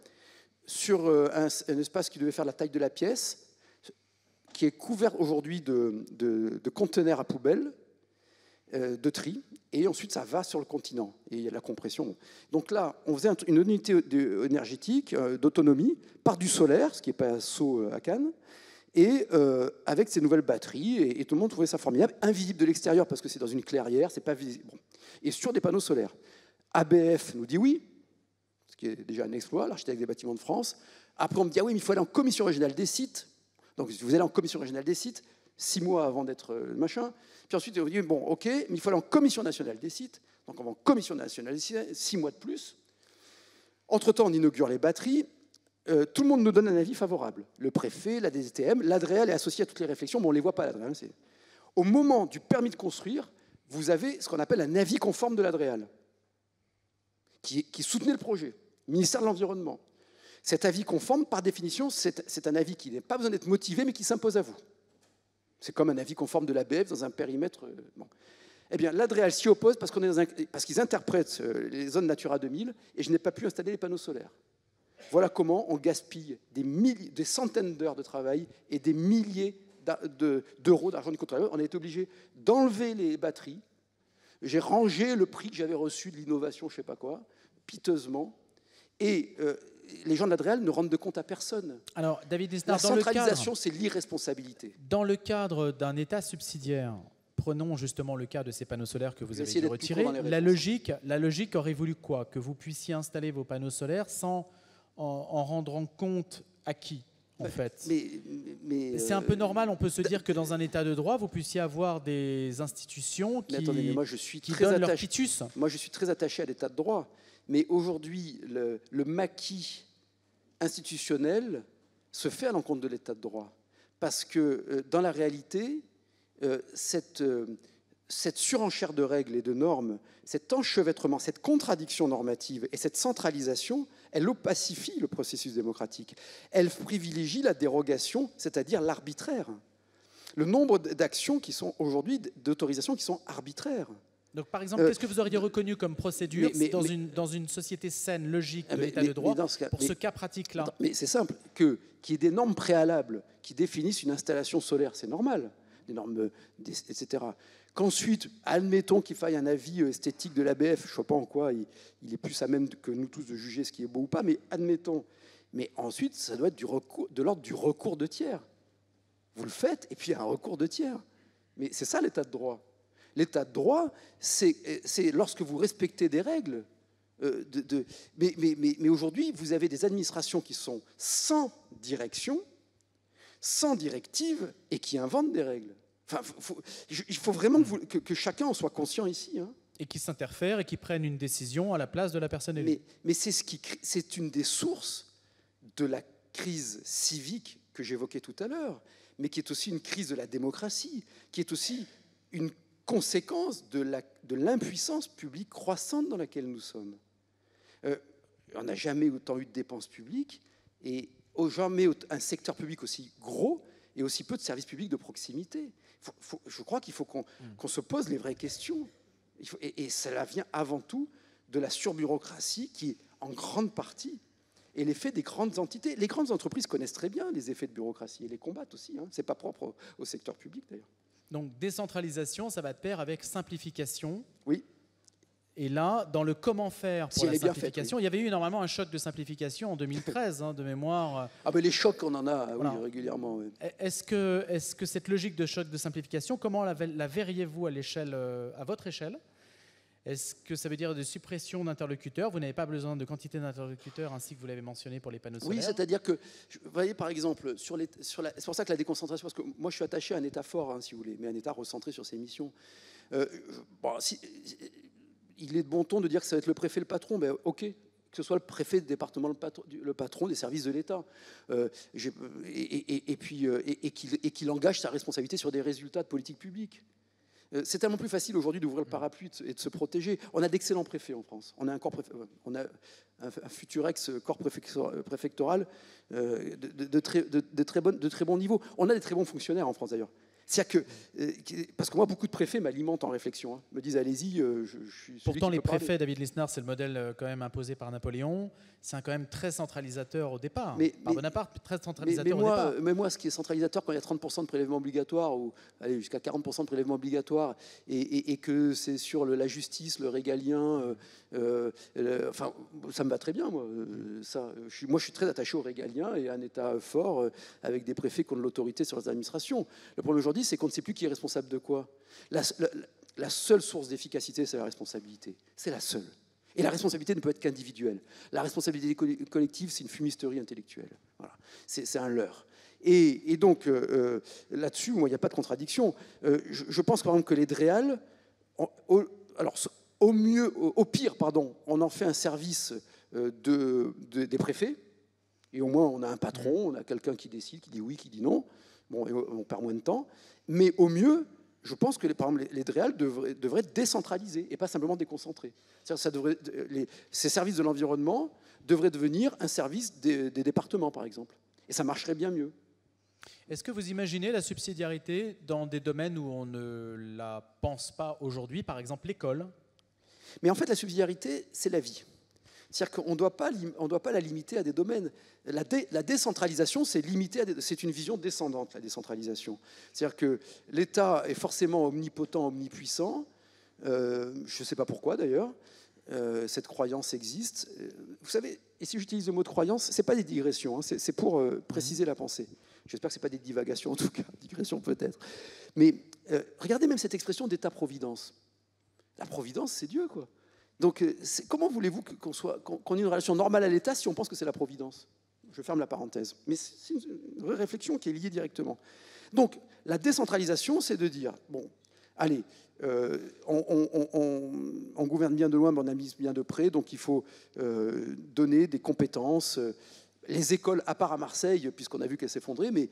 sur un espace qui devait faire la taille de la pièce, qui est couvert aujourd'hui de conteneurs à poubelles, de tri, et ensuite ça va sur le continent, et il y a de la compression. Donc là, on faisait une unité énergétique, d'autonomie, par du solaire, ce qui n'est pas saut à Cannes, et avec ces nouvelles batteries, et tout le monde trouvait ça formidable, invisible de l'extérieur parce que c'est dans une clairière, c'est pas visible. Bon. Et sur des panneaux solaires. ABF nous dit oui, ce qui est déjà un exploit, l'architecte des bâtiments de France. Après, on me dit ah oui, mais il faut aller en commission régionale des sites. Donc vous allez en commission régionale des sites, 6 mois avant d'être machin. Puis ensuite, on vous dit bon, ok, mais il faut aller en commission nationale des sites. Donc on va en commission nationale des sites, 6 mois de plus. Entre-temps, on inaugure les batteries. Tout le monde nous donne un avis favorable. Le préfet, la DSTM, l'ADREAL est associé à toutes les réflexions, mais on ne les voit pas, l'ADREAL. Au moment du permis de construire, vous avez ce qu'on appelle un avis conforme de l'ADREAL, qui soutenait le projet, ministère de l'Environnement. Cet avis conforme, par définition, c'est un avis qui n'a pas besoin d'être motivé, mais qui s'impose à vous. C'est comme un avis conforme de l'ABF dans un périmètre... Bon. Eh bien, l'ADREAL s'y oppose parce qu'ils interprètent les zones Natura 2000, et je n'ai pas pu installer les panneaux solaires. Voilà comment on gaspille des centaines d'heures de travail et des milliers d'euros d'argent du contribuable. On a été obligé d'enlever les batteries. J'ai rangé le prix que j'avais reçu de l'innovation, je ne sais pas quoi, piteusement. Et les gens de l'ADREAL ne rendent de compte à personne. Alors, David Lisnard, la centralisation, c'est l'irresponsabilité. Dans le cadre d'un État subsidiaire, prenons justement le cas de ces panneaux solaires que vous avez dû retirer. La logique aurait voulu quoi? Que vous puissiez installer vos panneaux solaires sans en rendre compte à qui, en fait? Mais c'est un peu normal, on peut se dire que dans un État de droit, vous puissiez avoir des institutions qui donnent leur quitus. Moi, je suis très attaché à l'État de droit. Mais aujourd'hui, le maquis institutionnel se fait à l'encontre de l'État de droit. parce que dans la réalité, cette surenchère de règles et de normes, cet enchevêtrement, cette contradiction normative et cette centralisation, elle opacifie le processus démocratique. Elle privilégie la dérogation, c'est-à-dire l'arbitraire. Le nombre d'actions qui sont aujourd'hui, d'autorisations qui sont arbitraires. Donc, par exemple, qu'est-ce que vous auriez reconnu comme procédure dans une société saine, logique de l'état de droit pour ce cas pratique-là? Mais c'est simple, qu'il y ait des normes préalables qui définissent une installation solaire, c'est normal, des normes, etc. Qu'ensuite, admettons qu'il faille un avis esthétique de l'ABF, je ne sais pas en quoi, il est plus à même que nous tous de juger ce qui est beau ou pas, mais admettons. Mais ensuite, ça doit être de l'ordre du recours de tiers. Vous le faites, et puis il y a un recours de tiers. Mais c'est ça l'état de droit. L'état de droit, c'est lorsque vous respectez des règles. Mais aujourd'hui, vous avez des administrations qui sont sans direction, sans directive, et qui inventent des règles. Enfin, il faut vraiment que chacun en soit conscient ici. Hein. Et qui s'interfèrent et qui prennent une décision à la place de la personne élue. Mais c'est une des sources de la crise civique que j'évoquais tout à l'heure, mais qui est aussi une crise de la démocratie, qui est aussi une conséquence de l'impuissance publique croissante dans laquelle nous sommes. On n'a jamais autant eu de dépenses publiques et jamais un secteur public aussi gros et aussi peu de services publics de proximité. Je crois qu'il faut qu'on se pose les vraies questions. Et cela vient avant tout de la surbureaucratie qui, en grande partie, est l'effet des grandes entités. Les grandes entreprises connaissent très bien les effets de bureaucratie et les combattent aussi. Hein. Ce n'est pas propre au secteur public, d'ailleurs. Donc, décentralisation, ça va de pair avec simplification. Oui. Et là, dans le comment faire pour la simplification, oui. Il y avait eu normalement un choc de simplification en 2013, de mémoire. Ah ben les chocs, on en a voilà. Oui, régulièrement. Oui. Est-ce que cette logique de choc de simplification, comment la verriez-vous à votre échelle? Est-ce que ça veut dire de suppression d'interlocuteurs? Vous n'avez pas besoin de quantité d'interlocuteurs, ainsi que vous l'avez mentionné pour les panneaux solaires. Oui, c'est-à-dire que, vous voyez, par exemple, c'est pour ça que la déconcentration, parce que moi je suis attaché à un État fort, hein, si vous voulez, mais un État recentré sur ses missions. Il est de bon ton de dire que ça va être le préfet le patron, ben ok, que ce soit le préfet de département le patron des services de l'État, et qu'il engage sa responsabilité sur des résultats de politique publique. C'est tellement plus facile aujourd'hui d'ouvrir le parapluie et de se protéger. On a d'excellents préfets en France. On a un futur ex-corps préfectoral de très bon niveau. On a des très bons fonctionnaires en France d'ailleurs. Parce que moi, beaucoup de préfets m'alimentent en réflexion, hein, me disent allez-y, je suis. Pourtant, les préfets, David Lisnard, c'est le modèle quand même imposé par Napoléon. C'est quand même très centralisateur au départ. Par Bonaparte, très centralisateur au départ. Mais moi, ce qui est centralisateur, quand il y a 30% de prélèvements obligatoires, ou jusqu'à 40% de prélèvements obligatoires, et que c'est sur la justice, le régalien, enfin, ça me va très bien, moi. Moi, je suis très attaché au régalien et à un État fort, avec des préfets qui ont de l'autorité sur les administrations. Le problème aujourd'hui, c'est qu'on ne sait plus qui est responsable de quoi. La seule source d'efficacité, c'est la responsabilité. C'est la seule. Et la responsabilité ne peut être qu'individuelle. La responsabilité collective, c'est une fumisterie intellectuelle. Voilà. C'est un leurre. Et donc, là-dessus, il n'y a pas de contradiction. Je pense, par exemple, que les DREAL, au pire, on en fait un service des préfets, et au moins on a un patron, on a quelqu'un qui décide, qui dit oui, qui dit non. Bon, et on perd moins de temps. Mais au mieux, je pense que par exemple, les DREAL devraient être décentralisés et pas simplement déconcentrés. Ces services de l'environnement devraient devenir un service des départements, par exemple. Et ça marcherait bien mieux. Est-ce que vous imaginez la subsidiarité dans des domaines où on ne la pense pas aujourd'hui, par exemple l'école? Mais en fait, la subsidiarité, c'est la vie. C'est-à-dire qu'on ne doit pas la limiter à des domaines. La décentralisation, c'est une vision descendante, la décentralisation. C'est-à-dire que l'État est forcément omnipotent, omnipuissant. Je ne sais pas pourquoi, d'ailleurs. Cette croyance existe. Vous savez, et si j'utilise le mot de croyance, ce n'est pas des digressions, hein, c'est pour préciser la pensée. J'espère que ce n'est pas des divagations, en tout cas. Digressions, peut-être. Mais regardez même cette expression d'État-providence. La providence, c'est Dieu, quoi. Donc, comment voulez-vous qu'on ait une relation normale à l'État si on pense que c'est la providence? Je ferme la parenthèse. Mais c'est une vraie réflexion qui est liée directement. Donc, la décentralisation, c'est de dire, bon, allez, on gouverne bien de loin, mais on analyse bien de près, donc il faut donner des compétences les écoles, à part à Marseille, puisqu'on a vu qu'elles s'effondraient, mais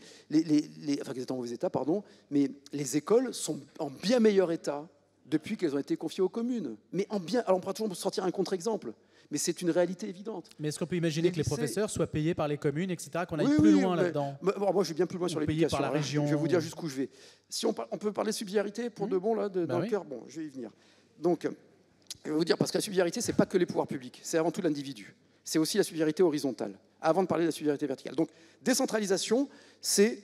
enfin qu'elles étaient en mauvais état, pardon, mais les écoles sont en bien meilleur état depuis qu'elles ont été confiées aux communes. Mais en bien, alors on pourra toujours sortir un contre-exemple, mais c'est une réalité évidente. Mais est-ce qu'on peut imaginer que les professeurs soient payés par les communes, etc., qu'on aille Oui, plus oui, loin mais- là-dedans? Bon, moi, je vais bien plus loin sur Payés l'éducation. par la région. Je vais vous dire jusqu'où je vais. Si on peut parler de subsidiarité pour de bon, là, dans oui. le cœur, bon, je vais y venir. Donc, je vais vous dire, parce que la subsidiarité, c'est pas que les pouvoirs publics, c'est avant tout l'individu. C'est aussi la subsidiarité horizontale, avant de parler de la subsidiarité verticale. Donc, décentralisation, c'est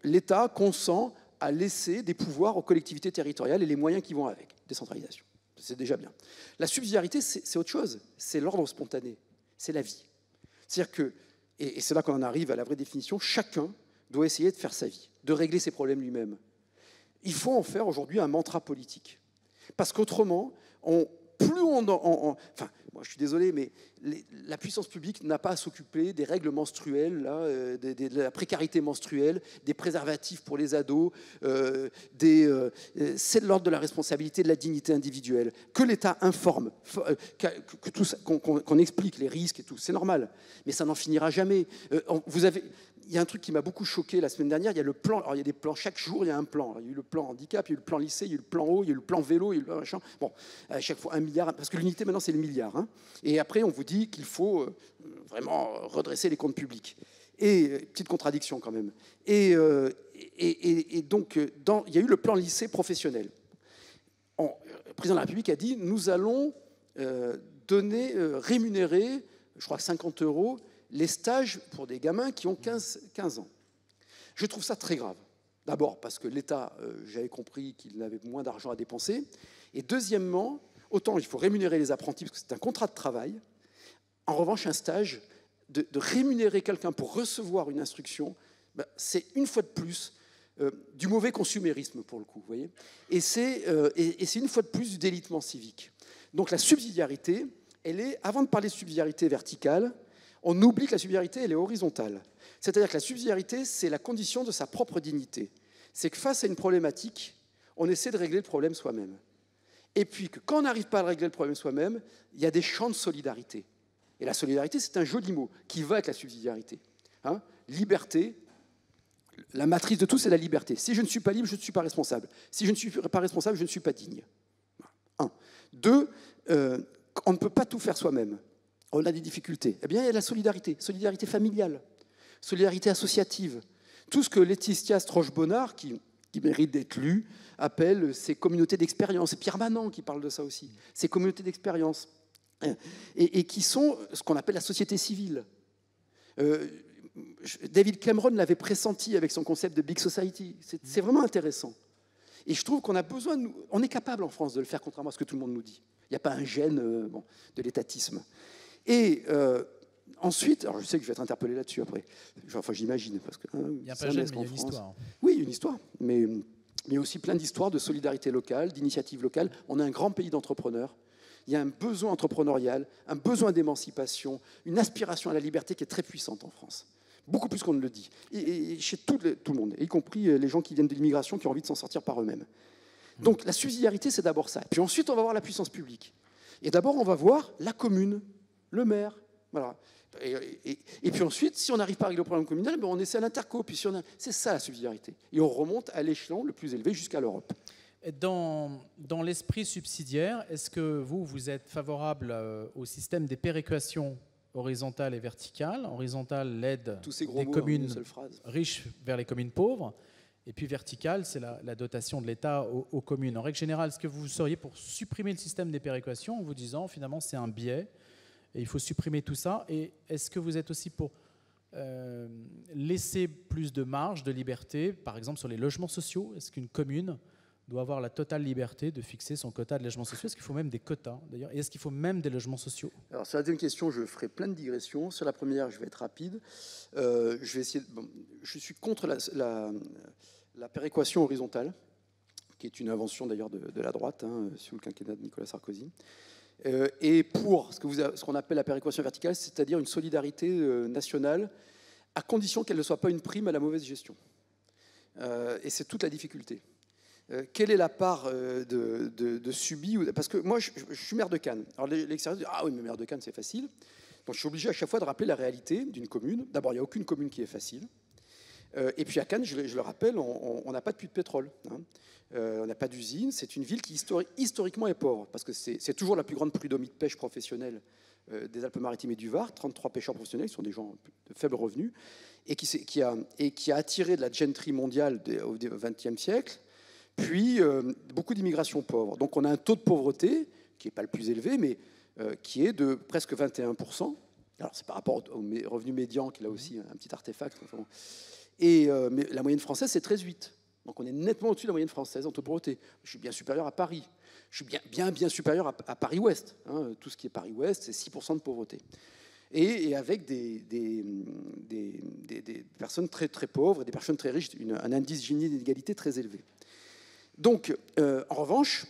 l'État consent à laisser des pouvoirs aux collectivités territoriales et les moyens qui vont avec. Décentralisation, c'est déjà bien. La subsidiarité, c'est autre chose. C'est l'ordre spontané, c'est la vie. C'est-à-dire que, et c'est là qu'on en arrive à la vraie définition, chacun doit essayer de faire sa vie, de régler ses problèmes lui-même. Il faut en faire aujourd'hui un mantra politique. Parce qu'autrement, enfin, moi je suis désolé, mais la puissance publique n'a pas à s'occuper des règles menstruelles, là, de la précarité menstruelle, des préservatifs pour les ados, c'est de l'ordre de la responsabilité, de la dignité individuelle. Que l'État informe, qu'on explique les risques et tout, c'est normal, mais ça n'en finira jamais. Il y a un truc qui m'a beaucoup choqué la semaine dernière, il y a le plan, alors il y a des plans, chaque jour il y a un plan. Alors, il y a eu le plan handicap, il y a eu le plan lycée, il y a eu le plan eau, il y a eu le plan vélo, il y a eu le machin. Bon, à chaque fois 1 milliard, parce que l'unité maintenant c'est le milliard. Hein. Et après on vous dit qu'il faut vraiment redresser les comptes publics. Et petite contradiction quand même. Et donc il y a eu le plan lycée professionnel. Le président de la République a dit nous allons rémunérer, je crois 50 € les stages pour des gamins qui ont 15 ans. Je trouve ça très grave. D'abord parce que l'État, j'avais compris qu'il avait moins d'argent à dépenser. Et deuxièmement, autant il faut rémunérer les apprentis parce que c'est un contrat de travail. En revanche, un stage, de rémunérer quelqu'un pour recevoir une instruction, c'est une fois de plus du mauvais consumérisme pour le coup. Vous voyez, et c'est une fois de plus du délitement civique. Donc la subsidiarité, avant de parler de subsidiarité verticale, on oublie que la subsidiarité, elle est horizontale. C'est-à-dire que la subsidiarité, c'est la condition de sa propre dignité. C'est que face à une problématique, on essaie de régler le problème soi-même. Et puis que quand on n'arrive pas à régler le problème soi-même, il y a des champs de solidarité. Et la solidarité, c'est un joli mot qui va avec la subsidiarité. Hein, liberté, la matrice de tout, c'est la liberté. Si je ne suis pas libre, je ne suis pas responsable. Si je ne suis pas responsable, je ne suis pas digne. 1. 2, on ne peut pas tout faire soi-même. On a des difficultés. Eh bien, il y a la solidarité familiale, solidarité associative. Tout ce que Laetitia Stroche-Bonnard, qui mérite d'être lu, appelle ces communautés d'expérience. C'est Pierre Manant qui parle de ça aussi. Ces communautés d'expérience. Et qui sont ce qu'on appelle la société civile. David Cameron l'avait pressenti avec son concept de Big Society. C'est vraiment intéressant. Et je trouve qu'on a besoin, on est capable en France de le faire, contrairement à ce que tout le monde nous dit. Il n'y a pas un gène de l'étatisme. Et ensuite, alors je sais que je vais être interpellé là-dessus après, enfin j'imagine. Parce que, il n'y a pas de gène, mais il y a une histoire. Oui, il y a une histoire, mais il y a aussi plein d'histoires de solidarité locale, d'initiatives locales. On est un grand pays d'entrepreneurs. Il y a un besoin entrepreneurial, un besoin d'émancipation, une aspiration à la liberté qui est très puissante en France. Beaucoup plus qu'on ne le dit. Et chez tout le monde, y compris les gens qui viennent de l'immigration, qui ont envie de s'en sortir par eux-mêmes. Donc la subsidiarité, c'est d'abord ça. Puis ensuite, on va voir la puissance publique. Et d'abord, on va voir la commune, le maire. Voilà. Et puis ensuite, si on n'arrive pas à régler le problème communal, on essaie à l'interco. Puis c'est ça la subsidiarité. Et on remonte à l'échelon le plus élevé jusqu'à l'Europe. Dans l'esprit subsidiaire, est-ce que vous êtes favorable au système des péréquations horizontale et verticale? Horizontale, l'aide des communes riches vers les communes pauvres. Et puis verticale, c'est la dotation de l'État aux communes. En règle générale, est-ce que vous seriez pour supprimer le système des péréquations en vous disant finalement c'est un biais et il faut supprimer tout ça? Et est-ce que vous êtes aussi pour laisser plus de marge, de liberté, par exemple sur les logements sociaux? Est-ce qu'une commune doit avoir la totale liberté de fixer son quota de logements sociaux? Est-ce qu'il faut même des quotas, d'ailleurs? Et est-ce qu'il faut même des logements sociaux? Alors, sur la deuxième question, je ferai plein de digressions. Sur la première, je vais être rapide. Je vais essayer je suis contre la péréquation horizontale, qui est une invention, d'ailleurs, de la droite, sous le quinquennat de Nicolas Sarkozy. Et pour ce qu'on appelle la péréquation verticale, c'est-à-dire une solidarité nationale, à condition qu'elle ne soit pas une prime à la mauvaise gestion. Et c'est toute la difficulté. Quelle est la part de subi? Parce que moi, je suis maire de Cannes. Alors l'extérieur dit « Ah oui, mais maire de Cannes, c'est facile ». Donc je suis obligé à chaque fois de rappeler la réalité d'une commune. D'abord, il n'y a aucune commune qui est facile. Et puis à Cannes, je le rappelle, on n'a pas de puits de pétrole. Hein. On n'a pas d'usine. C'est une ville qui historiquement est pauvre, parce que c'est toujours la plus grande prud'homie de pêche professionnelle des Alpes-Maritimes et du Var. 33 pêcheurs professionnels, qui sont des gens de faible revenu, et qui a attiré de la gentry mondiale au XXe siècle, puis beaucoup d'immigration pauvre. Donc on a un taux de pauvreté qui n'est pas le plus élevé, mais qui est de presque 21%. Alors c'est par rapport au revenu médian, qui est là aussi un petit artefact. Enfin, mais la moyenne française, c'est 13,8. Donc on est nettement au-dessus de la moyenne française en taux de pauvreté. Je suis bien supérieur à Paris. Je suis bien supérieur à Paris-Ouest. Hein. Tout ce qui est Paris-Ouest, c'est 6% de pauvreté. Et avec des personnes très, très pauvres et des personnes très riches, un indice Gini d'inégalité très élevé. Donc, en revanche,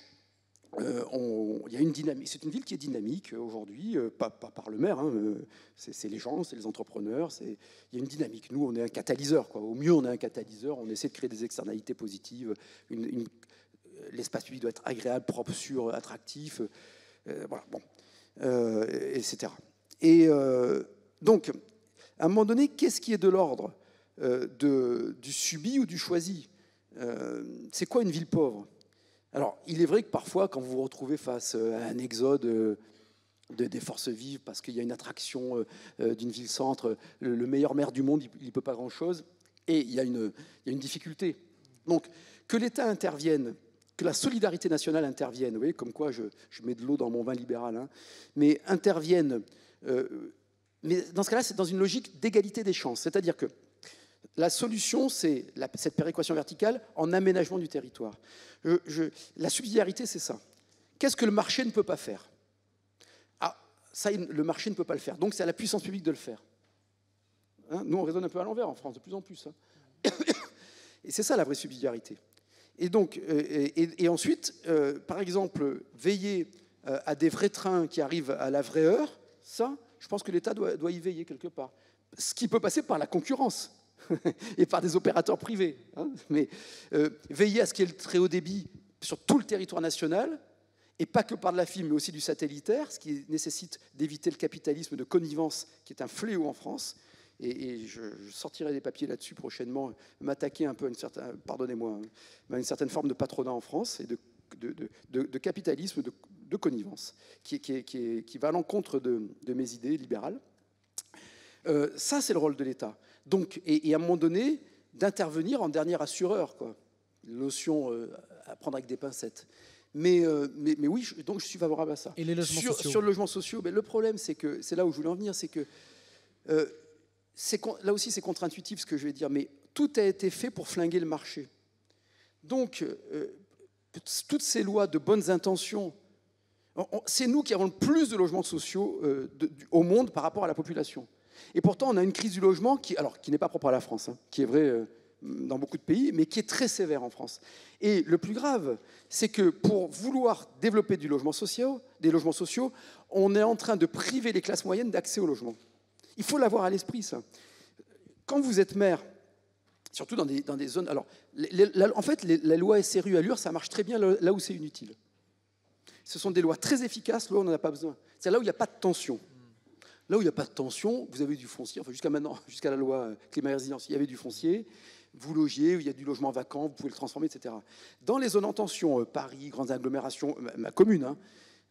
il y a une dynamique. C'est une ville qui est dynamique aujourd'hui, pas par le maire, hein, c'est les gens, c'est les entrepreneurs. Il y a une dynamique. Nous, on est un catalyseur, quoi. Au mieux, on est un catalyseur. On essaie de créer des externalités positives. L'espace public doit être agréable, propre, sûr, attractif, voilà, bon, etc. Et donc, à un moment donné, qu'est-ce qui est de l'ordre du subi ou du choisi? C'est quoi une ville pauvre? Alors, il est vrai que parfois, quand vous vous retrouvez face à un exode des forces vives, parce qu'il y a une attraction d'une ville-centre, le meilleur maire du monde, il ne peut pas grand-chose, et il y a une difficulté. Donc, que l'État intervienne, que la solidarité nationale intervienne, vous voyez, comme quoi je mets de l'eau dans mon vin libéral, hein, mais intervienne, mais dans ce cas-là, c'est dans une logique d'égalité des chances, c'est-à-dire que la solution, c'est cette péréquation verticale en aménagement du territoire. La subsidiarité, c'est ça. Qu'est-ce que le marché ne peut pas faire? Ah, ça, le marché ne peut pas le faire. Donc, c'est à la puissance publique de le faire. Hein, nous, on raisonne un peu à l'envers en France, de plus en plus. Hein. Et c'est ça, la vraie subsidiarité. Et donc, et ensuite, par exemple, veiller à des vrais trains qui arrivent à la vraie heure, ça, je pense que l'État doit y veiller quelque part. Ce qui peut passer par la concurrence. Et par des opérateurs privés. Hein, mais veiller à ce qu'il y ait le très haut débit sur tout le territoire national, et pas que par de la fibre, mais aussi du satellitaire, ce qui nécessite d'éviter le capitalisme de connivence, qui est un fléau en France. Et je sortirai des papiers là-dessus prochainement, m'attaquer un peu à une certaine forme de patronat en France, et de capitalisme, de connivence, qui va à l'encontre de mes idées libérales. Ça, c'est le rôle de l'État. Donc, et à un moment donné, d'intervenir en dernier assureur, quoi. Notion à prendre avec des pincettes. Mais oui, donc je suis favorable à ça. Et les logements sociaux? Sur le logement social, le problème, c'est que, c'est là où je voulais en venir, c'est que, là aussi c'est contre-intuitif ce que je vais dire, mais tout a été fait pour flinguer le marché. Donc, toutes ces lois de bonnes intentions, c'est nous qui avons le plus de logements sociaux au monde par rapport à la population. Et pourtant, on a une crise du logement qui n'est pas propre à la France, hein, qui est vraie dans beaucoup de pays, mais qui est très sévère en France. Et le plus grave, c'est que pour vouloir développer des logements sociaux, on est en train de priver les classes moyennes d'accès au logement. Il faut l'avoir à l'esprit, ça. Quand vous êtes maire, surtout dans des zones... Alors, en fait, la loi SRU Allure, ça marche très bien là où c'est inutile. Ce sont des lois très efficaces, là où on n'en a pas besoin. C'est là où il n'y a pas de tension. Là où il n'y a pas de tension, vous avez du foncier. Enfin, jusqu'à maintenant, jusqu'à la loi climat et résilience, il y avait du foncier. Vous logiez, il y a du logement vacant, vous pouvez le transformer, etc. Dans les zones en tension, Paris, grandes agglomérations, ma commune, hein,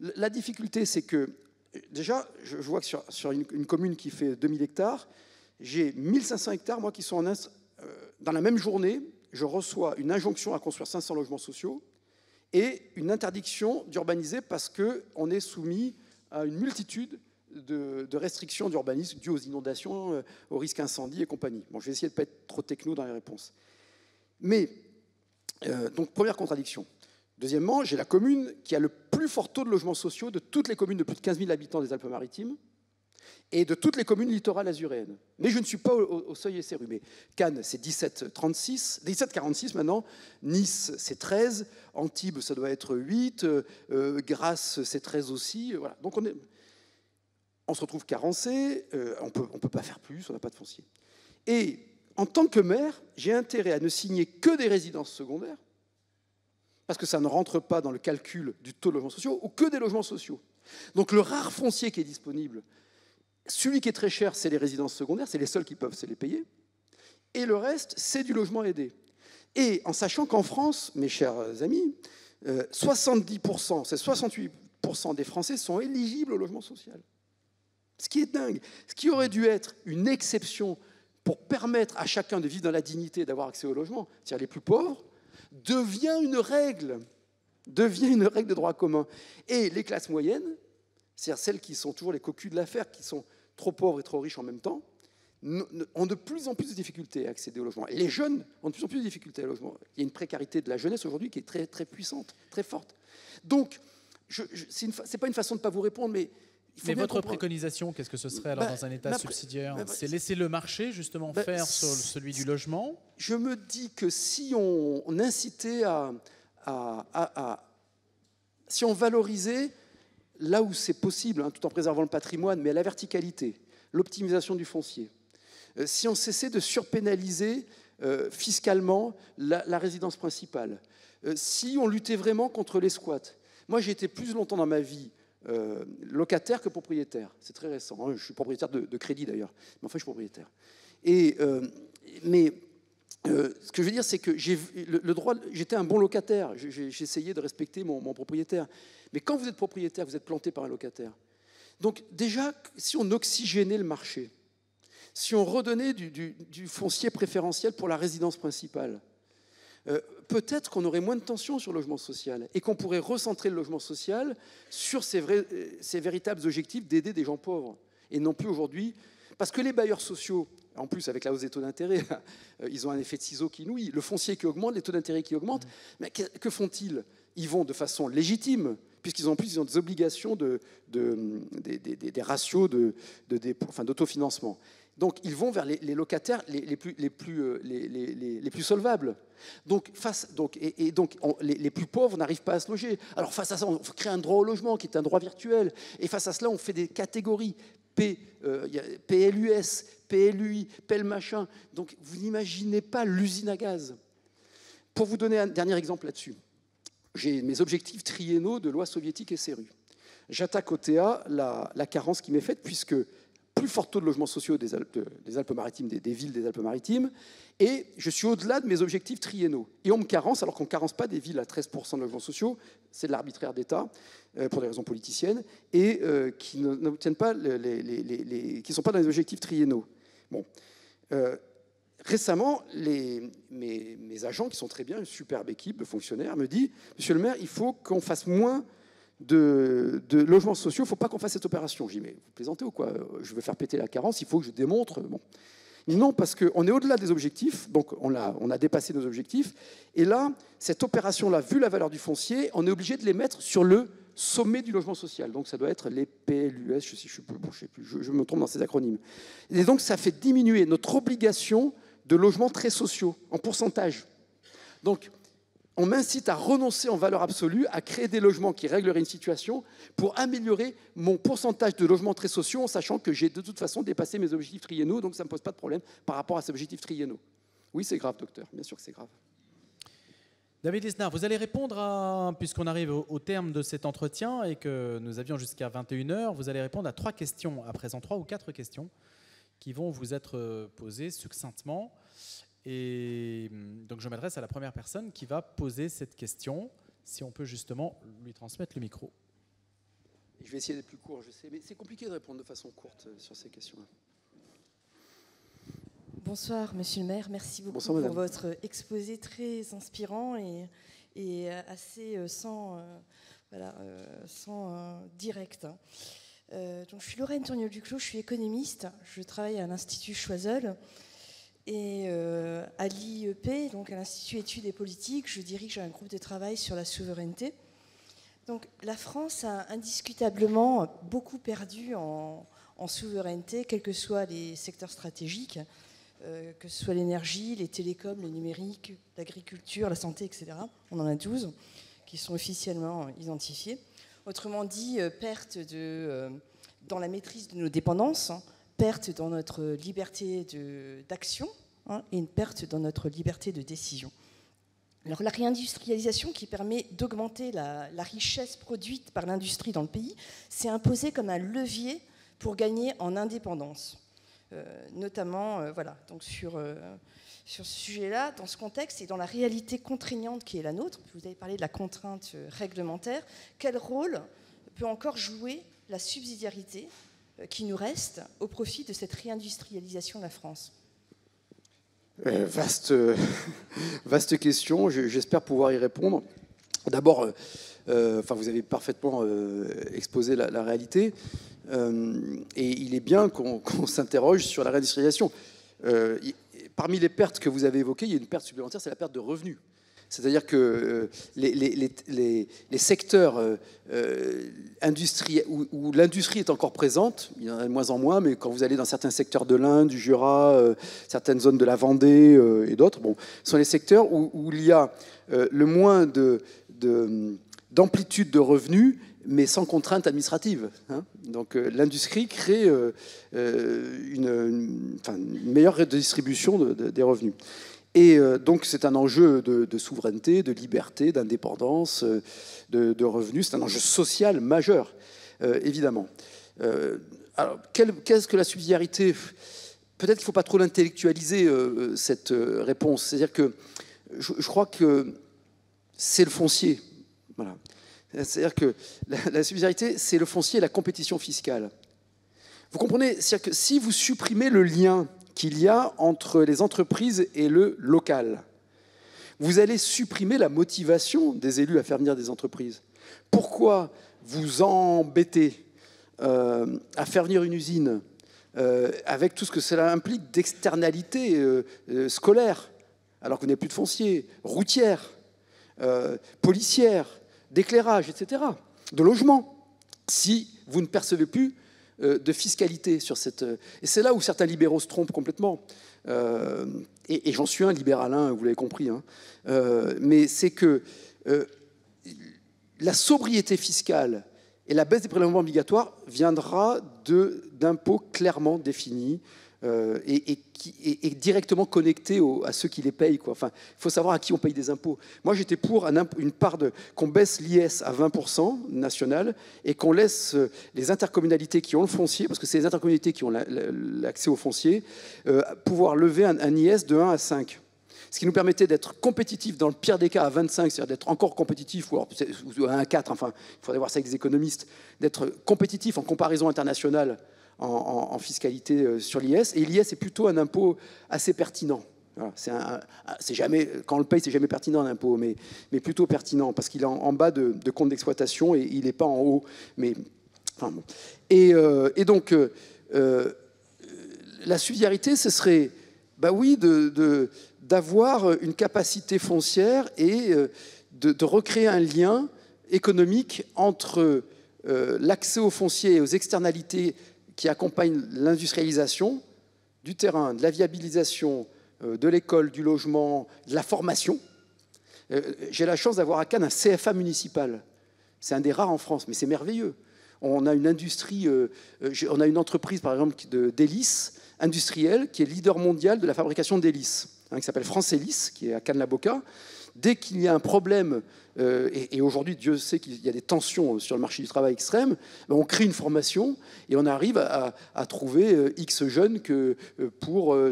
la difficulté, c'est que, déjà, je vois que sur une commune qui fait 2000 hectares, j'ai 1500 hectares, moi, qui sont dans la même journée, je reçois une injonction à construire 500 logements sociaux et une interdiction d'urbaniser parce qu'on est soumis à une multitude de restrictions d'urbanisme dues aux inondations, aux risques incendie et compagnie. Bon, je vais essayer de ne pas être trop techno dans les réponses. Mais, donc, première contradiction. Deuxièmement, j'ai la commune qui a le plus fort taux de logements sociaux de toutes les communes de plus de 15 000 habitants des Alpes-Maritimes et de toutes les communes littorales azuréennes. Mais je ne suis pas au seuil SRU. Mais Cannes, c'est 17,46 maintenant. Nice, c'est 13. Antibes, ça doit être 8. Grasse, c'est 13 aussi. Voilà. Donc, on se retrouve carencé, on peut pas faire plus, on n'a pas de foncier. Et en tant que maire, j'ai intérêt à ne signer que des résidences secondaires, parce que ça ne rentre pas dans le calcul du taux de logements sociaux, ou que des logements sociaux. Donc le rare foncier qui est disponible, Celui qui est très cher, c'est les résidences secondaires, c'est les seuls qui peuvent se les payer. Et le reste, c'est du logement aidé. Et en sachant qu'en France, mes chers amis, 70%, c'est 68% des Français sont éligibles au logement social. Ce qui est dingue. Ce qui aurait dû être une exception pour permettre à chacun de vivre dans la dignité et d'avoir accès au logement, c'est-à-dire les plus pauvres, devient une règle de droit commun. Et les classes moyennes, c'est-à-dire celles qui sont toujours les cocus de l'affaire, qui sont trop pauvres et trop riches en même temps, ont de plus en plus de difficultés à accéder au logement. Et les jeunes ont de plus en plus de difficultés au logement. Il y a une précarité de la jeunesse aujourd'hui qui est très, très puissante, très forte. Donc, c'est pas une façon de ne pas vous répondre, mais il faut mais bien votre comprendre. préconisation, qu'est-ce que ce serait alors dans un État subsidiaire? C'est laisser le marché justement faire sur celui du logement? Je me dis que si on incitait si on valorisait là où c'est possible, hein, tout en préservant le patrimoine, mais à la verticalité, l'optimisation du foncier, si on cessait de surpénaliser fiscalement la résidence principale, si on luttait vraiment contre les squats. Moi, j'ai été plus longtemps dans ma vie locataire que propriétaire. C'est très récent. Hein. Je suis propriétaire de crédit d'ailleurs, mais enfin, je suis propriétaire. Ce que je veux dire, c'est que j'étais un bon locataire. J'essayais de respecter mon propriétaire. Mais quand vous êtes propriétaire, vous êtes planté par un locataire. Donc déjà, si on oxygénait le marché, si on redonnait du foncier préférentiel pour la résidence principale, peut-être qu'on aurait moins de tension sur le logement social et qu'on pourrait recentrer le logement social sur ces véritables objectifs d'aider des gens pauvres. Et non plus aujourd'hui, parce que les bailleurs sociaux, en plus avec la hausse des taux d'intérêt, ils ont un effet de ciseau qui nouille. Le foncier qui augmente, les taux d'intérêt qui augmentent. Mais que font-ils? Ils vont de façon légitime, puisqu'ils ont des obligations des ratios d'autofinancement. Donc ils vont vers les locataires les plus solvables. Donc les plus pauvres n'arrivent pas à se loger. Alors face à ça, on crée un droit au logement qui est un droit virtuel. Et face à cela, on fait des catégories. PLUS, PLUI, PEL machin. Donc vous n'imaginez pas l'usine à gaz. Pour vous donner un dernier exemple là-dessus, j'ai mes objectifs triennaux de loi soviétique SRU. J'attaque au TA la carence qui m'est faite, puisque plus fort taux de logements sociaux des Alpes-Maritimes, des villes des Alpes-Maritimes, et je suis au-delà de mes objectifs triennaux. Et on me carence, alors qu'on ne carence pas des villes à 13% de logements sociaux, c'est de l'arbitraire d'État, pour des raisons politiciennes, et qui n'obtiennent pas qui ne sont pas dans les objectifs triennaux. Bon. Récemment, mes agents, qui sont très bien, une superbe équipe de fonctionnaires, me disent « Monsieur le maire, il faut qu'on fasse moins de logements sociaux, il ne faut pas qu'on fasse cette opération. » Je dis, mais vous plaisantez ou quoi? Je veux faire péter la carence, il faut que je démontre. Bon. Non, parce qu'on est au-delà des objectifs, donc on a dépassé nos objectifs, et là, cette opération-là, vu la valeur du foncier, on est obligé de les mettre sur le sommet du logement social. Donc ça doit être les PLUS, je me trompe dans ces acronymes. Et donc ça fait diminuer notre obligation de logements très sociaux, en pourcentage. Donc, on m'incite à renoncer en valeur absolue, à créer des logements qui régleraient une situation pour améliorer mon pourcentage de logements très sociaux, en sachant que j'ai de toute façon dépassé mes objectifs triennaux, donc ça ne me pose pas de problème par rapport à ces objectifs triennaux. Oui, c'est grave, docteur, bien sûr que c'est grave. David Lisnard, vous allez répondre, puisqu'on arrive au terme de cet entretien et que nous avions jusqu'à 21h, vous allez répondre à 3 questions, à présent 3 ou 4 questions, qui vont vous être posées succinctement. Et donc je m'adresse à la première personne qui va poser cette question, si on peut justement lui transmettre le micro. Je vais essayer d'être plus court, je sais, mais c'est compliqué de répondre de façon courte sur ces questions-là. Bonsoir, monsieur le maire. Merci beaucoup Bonsoir, pour votre exposé très inspirant et assez sans direct. Donc, je suis Lorraine Tourniol-Duclos, je suis économiste. Je travaille à l'Institut Choiseul. Et à l'IEP, donc à l'Institut Études et Politiques, je dirige un groupe de travail sur la souveraineté. Donc la France a indiscutablement beaucoup perdu en souveraineté, quels que soient les secteurs stratégiques, que ce soit l'énergie, les télécoms, le numérique, l'agriculture, la santé, etc. On en a 12 qui sont officiellement identifiés. Autrement dit, perte dans la maîtrise de nos dépendances, perte dans notre liberté d'action et une perte dans notre liberté de décision. Alors la réindustrialisation qui permet d'augmenter la richesse produite par l'industrie dans le pays s'est imposée comme un levier pour gagner en indépendance. Notamment, voilà, donc sur ce sujet-là, dans ce contexte et dans la réalité contraignante qui est la nôtre, vous avez parlé de la contrainte réglementaire, quel rôle peut encore jouer la subsidiarité qui nous reste au profit de cette réindustrialisation de la France? Vaste question, j'espère pouvoir y répondre. D'abord, vous avez parfaitement exposé la réalité, et il est bien qu'on s'interroge sur la réindustrialisation. Parmi les pertes que vous avez évoquées, il y a une perte supplémentaire, c'est la perte de revenus. C'est-à-dire que les secteurs industriels où l'industrie est encore présente, il y en a de moins en moins, mais quand vous allez dans certains secteurs de l'Inde, du Jura, certaines zones de la Vendée et d'autres, bon, ce sont les secteurs où il y a le moins d'amplitude de revenus, mais sans contrainte administrative. Hein. Donc l'industrie crée une meilleure redistribution des revenus. Et donc c'est un enjeu de souveraineté, de liberté, d'indépendance, de revenus. C'est un enjeu social majeur, évidemment. Alors, qu'est-ce que la subsidiarité? Peut-être qu'il ne faut pas trop l'intellectualiser, cette réponse. C'est-à-dire que je crois que c'est le foncier. Voilà. C'est-à-dire que la subsidiarité, c'est le foncier et la compétition fiscale. Vous comprenez? C'est-à-dire que si vous supprimez le lien qu'il y a entre les entreprises et le local, vous allez supprimer la motivation des élus à faire venir des entreprises. Pourquoi vous embêtez à faire venir une usine avec tout ce que cela implique d'externalités scolaires, alors que vous n'avez plus de foncier, routière, policière, d'éclairage, etc., de logement, si vous ne percevez plus de fiscalité sur cette... Et c'est là où certains libéraux se trompent complètement. Et j'en suis un libéralin, vous l'avez compris. Hein. Mais c'est que la sobriété fiscale et la baisse des prélèvements obligatoires viendra d'impôts clairement définis et directement connectés à ceux qui les payent, quoi. Enfin, il faut savoir à qui on paye des impôts. Moi, j'étais pour une part qu'on baisse l'IS à 20% national et qu'on laisse les intercommunalités qui ont le foncier, parce que c'est les intercommunalités qui ont l'accès au foncier, pouvoir lever un IS de 1 à 5. Ce qui nous permettait d'être compétitifs dans le pire des cas à 25, c'est-à-dire d'être encore compétitifs, ou à 1 4, enfin, il faudrait voir ça avec les économistes, d'être compétitifs en comparaison internationale en fiscalité sur l'IS. Et l'IS est plutôt un impôt assez pertinent. Voilà, c'est jamais, quand on le paye, c'est jamais pertinent l'impôt, mais plutôt pertinent, parce qu'il est en bas de compte d'exploitation et il n'est pas en haut. Mais, enfin, bon. Et donc, la subsidiarité, ce serait, bah oui, d'avoir une capacité foncière et de recréer un lien économique entre l'accès au foncier et aux externalités qui accompagnent l'industrialisation du terrain, de la viabilisation, de l'école, du logement, de la formation. J'ai la chance d'avoir à Cannes un CFA municipal. C'est un des rares en France, mais c'est merveilleux. On a une industrie, on a une entreprise, par exemple, d'hélices industrielle qui est leader mondial de la fabrication d'hélices, qui s'appelle France Hélice, qui est à Cannes-la-Boca. Dès qu'il y a un problème, et aujourd'hui, Dieu sait qu'il y a des tensions sur le marché du travail extrême, on crée une formation et on arrive à trouver X jeunes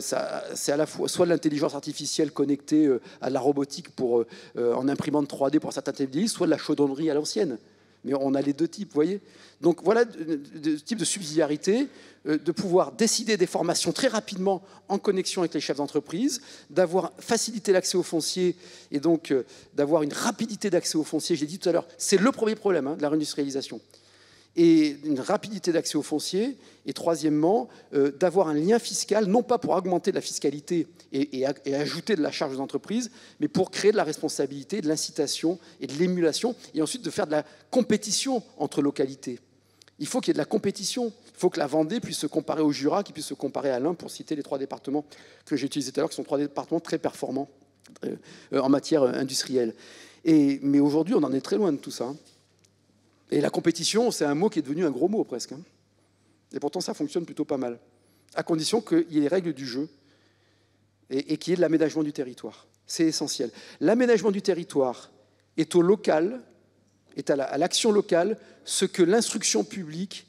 c'est à la fois soit de l'intelligence artificielle connectée à la robotique en imprimante 3D pour certains types d'hélices, soit de la chaudronnerie à l'ancienne. Mais on a les deux types, vous voyez. Donc voilà le type de subsidiarité, de pouvoir décider des formations très rapidement en connexion avec les chefs d'entreprise, d'avoir facilité l'accès au foncier et donc d'avoir une rapidité d'accès au foncier. J'ai dit tout à l'heure, c'est le premier problème de la réindustrialisation. Et une rapidité d'accès au foncier. Et troisièmement, d'avoir un lien fiscal, non pas pour augmenter la fiscalité et ajouter de la charge aux entreprises, mais pour créer de la responsabilité, de l'incitation et de l'émulation, et ensuite de faire de la compétition entre localités. Il faut qu'il y ait de la compétition. Il faut que la Vendée puisse se comparer au Jura, qui puisse se comparer à l'Ain, pour citer les 3 départements que j'ai utilisés tout à l'heure, qui sont 3 départements très performants en matière industrielle. Mais aujourd'hui, on en est très loin de tout ça. Et la compétition, c'est un mot qui est devenu un gros mot presque. Et pourtant, ça fonctionne plutôt pas mal, à condition qu'il y ait les règles du jeu et qu'il y ait de l'aménagement du territoire. C'est essentiel. L'aménagement du territoire est au local, est à l'action locale, ce que l'instruction publique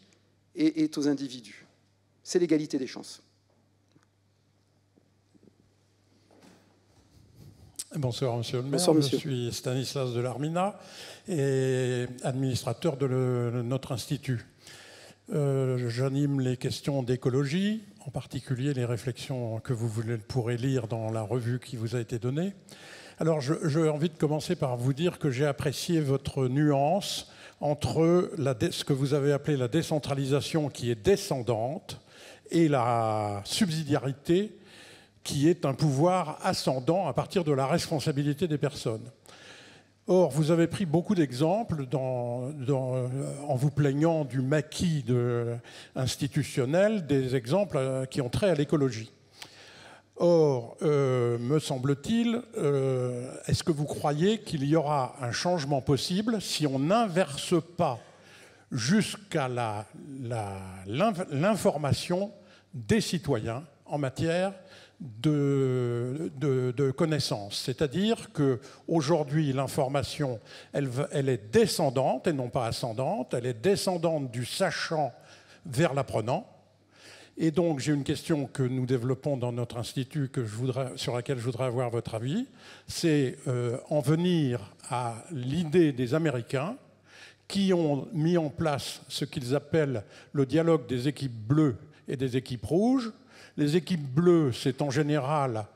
est aux individus. C'est l'égalité des chances. Bonsoir, monsieur le maire. Bonsoir, monsieur. Je suis Stanislas Delarmina et administrateur de notre institut. J'anime les questions d'écologie, en particulier les réflexions que vous pourrez lire dans la revue qui vous a été donnée. Alors, j'ai envie de commencer par vous dire que j'ai apprécié votre nuance entre ce que vous avez appelé la décentralisation qui est descendante et la subsidiarité qui est un pouvoir ascendant à partir de la responsabilité des personnes. Or, vous avez pris beaucoup d'exemples en vous plaignant du maquis institutionnel, des exemples qui ont trait à l'écologie. Or, me semble-t-il, est-ce que vous croyez qu'il y aura un changement possible si on n'inverse pas jusqu'à l'information des citoyens en matière de connaissances. C'est-à-dire qu'aujourd'hui, l'information, elle est descendante et non pas ascendante. Elle est descendante du sachant vers l'apprenant. Et donc, j'ai une question que nous développons dans notre institut sur laquelle je voudrais avoir votre avis. C'est en venir à l'idée des Américains qui ont mis en place ce qu'ils appellent le dialogue des équipes bleues et des équipes rouges. Les équipes bleues, c'est en général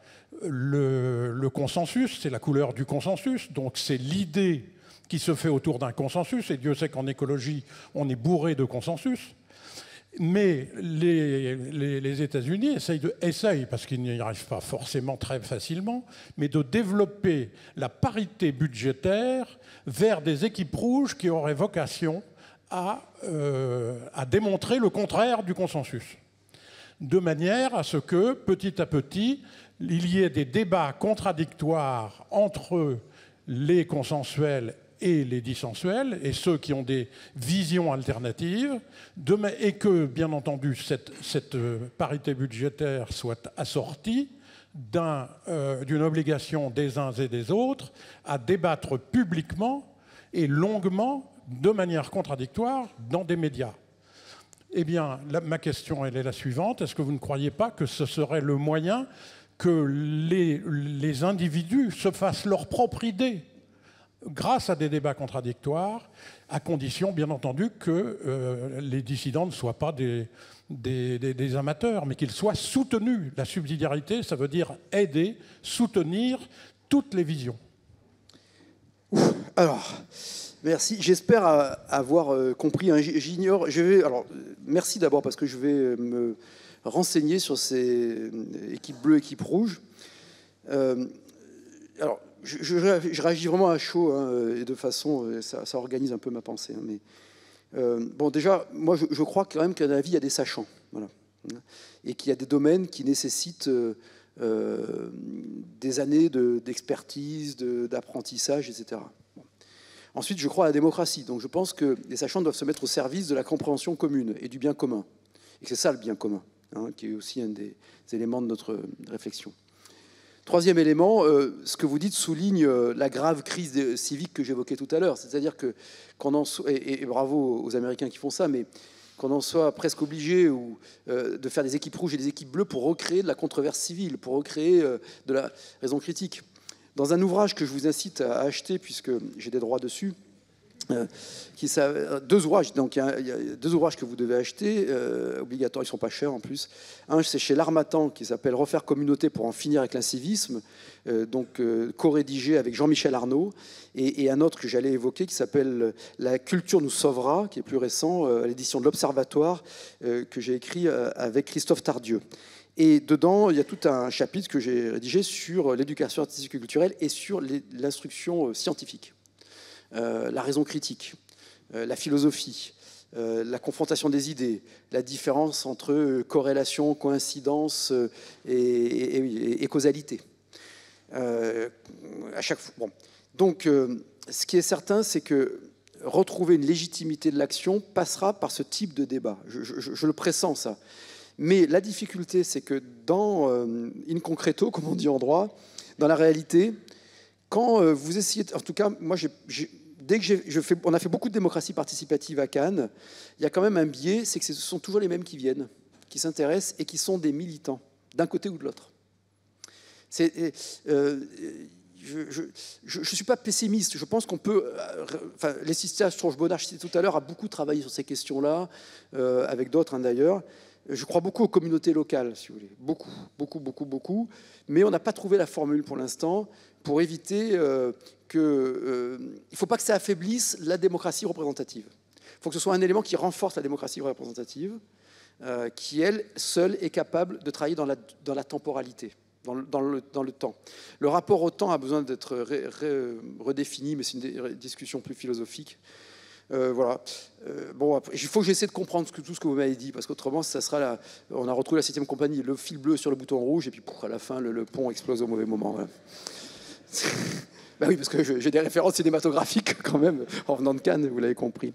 le consensus, c'est la couleur du consensus, donc c'est l'idée qui se fait autour d'un consensus, et Dieu sait qu'en écologie, on est bourré de consensus. Mais les États-Unis essayent, parce qu'ils n'y arrivent pas forcément très facilement, mais de développer la parité budgétaire vers des équipes rouges qui auraient vocation à démontrer le contraire du consensus. De manière à ce que, petit à petit, il y ait des débats contradictoires entre les consensuels et les dissensuels, et ceux qui ont des visions alternatives, et que, bien entendu, cette parité budgétaire soit assortie d'une obligation des uns et des autres à débattre publiquement et longuement, de manière contradictoire, dans des médias. Eh bien, ma question, elle est la suivante. Est-ce que vous ne croyez pas que ce serait le moyen que les individus se fassent leur propre idée grâce à des débats contradictoires, à condition, bien entendu, que les dissidents ne soient pas des amateurs, mais qu'ils soient soutenus. La subsidiarité, ça veut dire aider, soutenir toutes les visions. Alors, merci. J'espère avoir compris. J'ignore. Alors, merci d'abord parce que je vais me renseigner sur ces équipes bleues, équipes rouges. Alors, je réagis vraiment à chaud et de façon, ça organise un peu ma pensée. Mais bon, déjà, moi, je crois quand même qu'à la vie, il y a des sachants, voilà, et qu'il y a des domaines qui nécessitent des années d'expertise, d'apprentissage, etc. Bon. Ensuite, je crois à la démocratie. Donc, je pense que les sachants doivent se mettre au service de la compréhension commune et du bien commun. Et c'est ça le bien commun, qui est aussi un des éléments de notre réflexion. Troisième élément, ce que vous dites souligne la grave crise civique que j'évoquais tout à l'heure. C'est-à-dire que, et bravo aux Américains qui font ça, mais qu'on en soit presque obligé de faire des équipes rouges et des équipes bleues pour recréer de la controverse civile, pour recréer de la raison critique. Dans un ouvrage que je vous incite à acheter, puisque j'ai des droits dessus, deux ouvrages, donc il y a deux ouvrages que vous devez acheter, obligatoires, ils ne sont pas chers en plus. Un, c'est chez l'Harmattan, qui s'appelle « Refaire communauté pour en finir avec l'incivisme », co-rédigé avec Jean-Michel Arnaud, et un autre que j'allais évoquer qui s'appelle « La culture nous sauvera », qui est plus récent, à l'édition de l'Observatoire, que j'ai écrit avec Christophe Tardieu. Et dedans, il y a tout un chapitre que j'ai rédigé sur l'éducation artistique et culturelle et sur l'instruction scientifique. La raison critique, la philosophie, la confrontation des idées, la différence entre corrélation, coïncidence et causalité. À chaque fois. Bon. Donc, ce qui est certain, c'est que retrouver une légitimité de l'action passera par ce type de débat. Je le pressens, ça. Mais la difficulté, c'est que dans in concreto, comme on dit en droit, dans la réalité, quand vous essayez... En tout cas, moi, j'ai dès que on a fait beaucoup de démocratie participative à Cannes, il y a quand même un biais, c'est que ce sont toujours les mêmes qui viennent, qui s'intéressent et qui sont des militants, d'un côté ou de l'autre. Je ne suis pas pessimiste. Je pense qu'on peut... Laetitia Stroche-Bonnard, je citais tout à l'heure, a beaucoup travaillé sur ces questions-là, avec d'autres d'ailleurs. Je crois beaucoup aux communautés locales, si vous voulez. Beaucoup, beaucoup, beaucoup, beaucoup. Mais on n'a pas trouvé la formule pour l'instant pour éviter il ne faut pas que ça affaiblisse la démocratie représentative. Il faut que ce soit un élément qui renforce la démocratie représentative, qui, elle, seule, est capable de travailler dans la temporalité. Dans le temps. Le rapport au temps a besoin d'être redéfini, mais c'est une discussion plus philosophique. Voilà. Bon, il faut que j'essaie de comprendre tout ce que vous m'avez dit, parce qu'autrement, ça sera on a retrouvé la 7e compagnie, le fil bleu sur le bouton rouge, et puis à la fin, le pont explose au mauvais moment. Voilà. Ben oui, parce que j'ai des références cinématographiques quand même, en venant de Cannes, vous l'avez compris.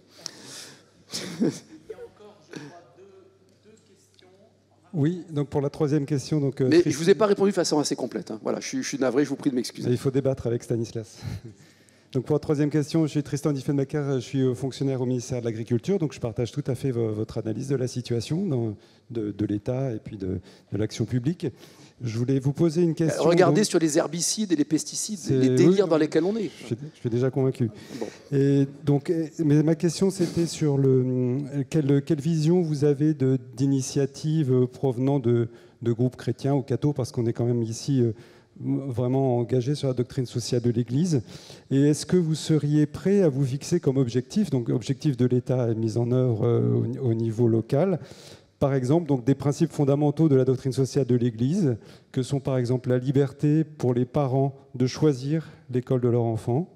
Oui, donc pour la 3e question... Donc, mais je ne vous ai pas répondu de façon assez complète. Hein. Voilà, je suis navré, je vous prie de m'excuser. Il faut débattre avec Stanislas. Donc pour la 3e question, je suis Tristan Diefenbacher, je suis fonctionnaire au ministère de l'Agriculture, donc je partage tout à fait votre analyse de la situation de l'État et puis de l'action publique. Je voulais vous poser une question... Regardez donc, sur les herbicides et les pesticides, les délires dans lesquels on est. Je suis déjà convaincu. Bon. Et donc, mais ma question, c'était sur quelle vision vous avez d'initiatives provenant de groupes chrétiens ou cathos, parce qu'on est quand même ici vraiment engagé sur la doctrine sociale de l'Église. Et est-ce que vous seriez prêt à vous fixer comme objectif, donc objectif de l'État mis en œuvre au niveau local, par exemple, donc des principes fondamentaux de la doctrine sociale de l'Église, que sont par exemple la liberté pour les parents de choisir l'école de leur enfant,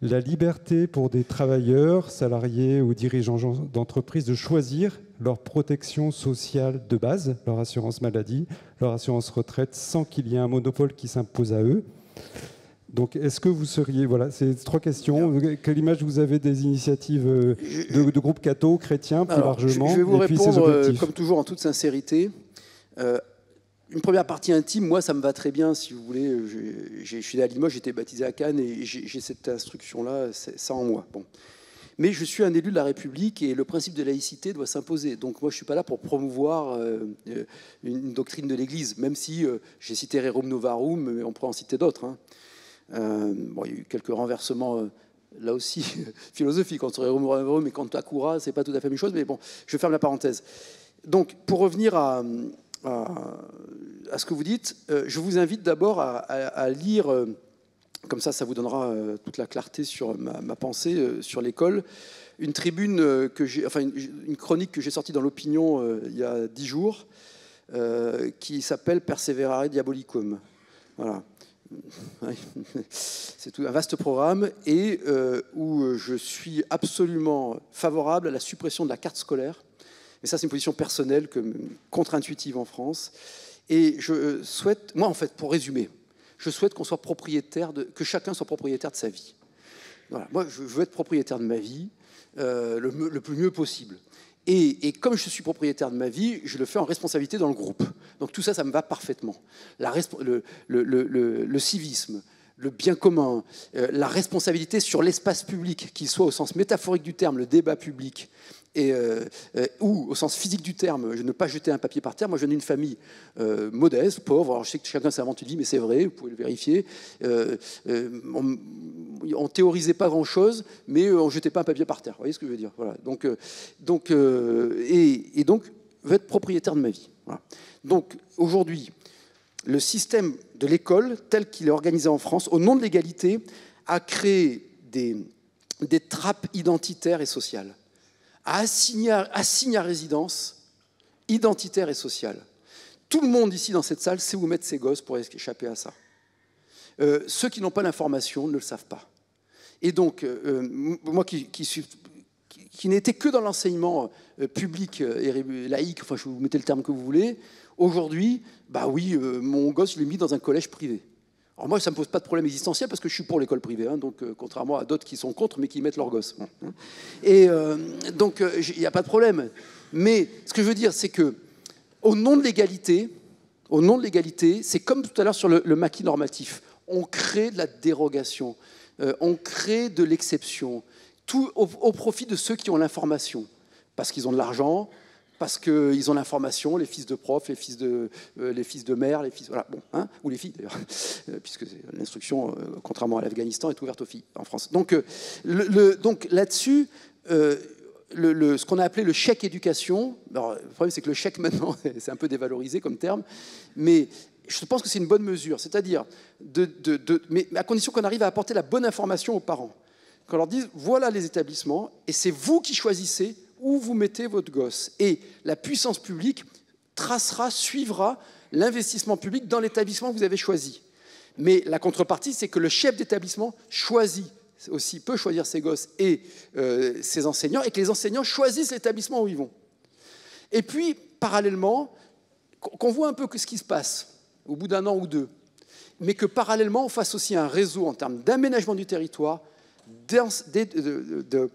la liberté pour des travailleurs, salariés ou dirigeants d'entreprise de choisir leur protection sociale de base, leur assurance maladie, leur assurance retraite, sans qu'il y ait un monopole qui s'impose à eux. Donc, est-ce que vous seriez... Voilà, c'est 3 questions. Quelle image vous avez des initiatives de groupes cathos, chrétiens, plus largement? Je vais vous répondre, comme toujours, en toute sincérité. Une première partie intime, moi, ça me va très bien, si vous voulez. Je suis né à Limoges, j'ai été baptisé à Cannes, et j'ai cette instruction-là, ça en moi. Bon. Mais je suis un élu de la République, et le principe de laïcité doit s'imposer. Donc moi, je ne suis pas là pour promouvoir une doctrine de l'Église, même si j'ai cité Rerum Novarum, mais on pourrait en citer d'autres, hein. Bon, il y a eu quelques renversements, là aussi, philosophiques, entre Rerum Novarum et Cantakura, c'est pas tout à fait la même chose, mais bon, je ferme la parenthèse. Donc, pour revenir à ce que vous dites, je vous invite d'abord à lire, comme ça vous donnera toute la clarté sur ma pensée sur l'école, une tribune une chronique que j'ai sortie dans l'Opinion il y a 10 jours, qui s'appelle Perseverare Diabolicum. Voilà. C'est tout un vaste programme et où je suis absolument favorable à la suppression de la carte scolaire. Et ça, c'est une position personnelle, contre-intuitive en France. Et je souhaite, moi en fait, pour résumer, je souhaite qu'on soit propriétaire que chacun soit propriétaire de sa vie. Voilà. Moi, je veux être propriétaire de ma vie le plus mieux possible. Et comme je suis propriétaire de ma vie, je le fais en responsabilité dans le groupe. Donc tout ça, ça me va parfaitement. Le civisme, le bien commun, la responsabilité sur l'espace public, qu'il soit au sens métaphorique du terme, le débat public, ou au sens physique du terme, je ne pas jeter un papier par terre. Moi, je viens d'une famille modeste, pauvre. Alors, je sais que chacun s'invente une vie, mais c'est vrai, vous pouvez le vérifier. On ne théorisait pas grand-chose, mais on ne jetait pas un papier par terre. Vous voyez ce que je veux dire? Voilà. Donc, je veux être propriétaire de ma vie. Voilà. Donc, aujourd'hui, le système de l'école, tel qu'il est organisé en France, au nom de l'égalité, a créé des trappes identitaires et sociales, assigné à résidence identitaire et sociale. Tout le monde ici dans cette salle sait où mettre ses gosses pour échapper à ça. Ceux qui n'ont pas l'information ne le savent pas. Et donc, moi qui n'étais que dans l'enseignement public et laïque, enfin, je vous mettez le terme que vous voulez, aujourd'hui, bah oui, mon gosse, je l'ai mis dans un collège privé. Alors moi, ça ne me pose pas de problème existentiel parce que je suis pour l'école privée, hein, donc contrairement à d'autres qui sont contre mais qui mettent leurs gosses. Hein. Et donc, il n'y a pas de problème. Mais ce que je veux dire, c'est que au nom de l'égalité, c'est comme tout à l'heure sur le maquis normatif, on crée de la dérogation. on crée de l'exception, tout au profit de ceux qui ont l'information, parce qu'ils ont de l'argent, parce qu'ils ont l'information, les fils de profs, les fils de maires, les fils, voilà, bon, hein, ou les filles d'ailleurs, puisque l'instruction, contrairement à l'Afghanistan, est ouverte aux filles en France. Donc, donc là-dessus, ce qu'on a appelé le chèque éducation, alors, le problème c'est que le chèque maintenant, c'est un peu dévalorisé comme terme, mais je pense que c'est une bonne mesure, c'est-à-dire, mais à condition qu'on arrive à apporter la bonne information aux parents. Qu'on leur dise, voilà les établissements, et c'est vous qui choisissez où vous mettez votre gosse. Et la puissance publique tracera, suivra l'investissement public dans l'établissement que vous avez choisi. Mais la contrepartie, c'est que le chef d'établissement choisit aussi, peut choisir ses gosses et ses enseignants, et que les enseignants choisissent l'établissement où ils vont. Et puis, parallèlement, qu'on voit un peu ce qui se passe au bout d'un an ou deux, mais que parallèlement, on fasse aussi un réseau en termes d'aménagement du territoire,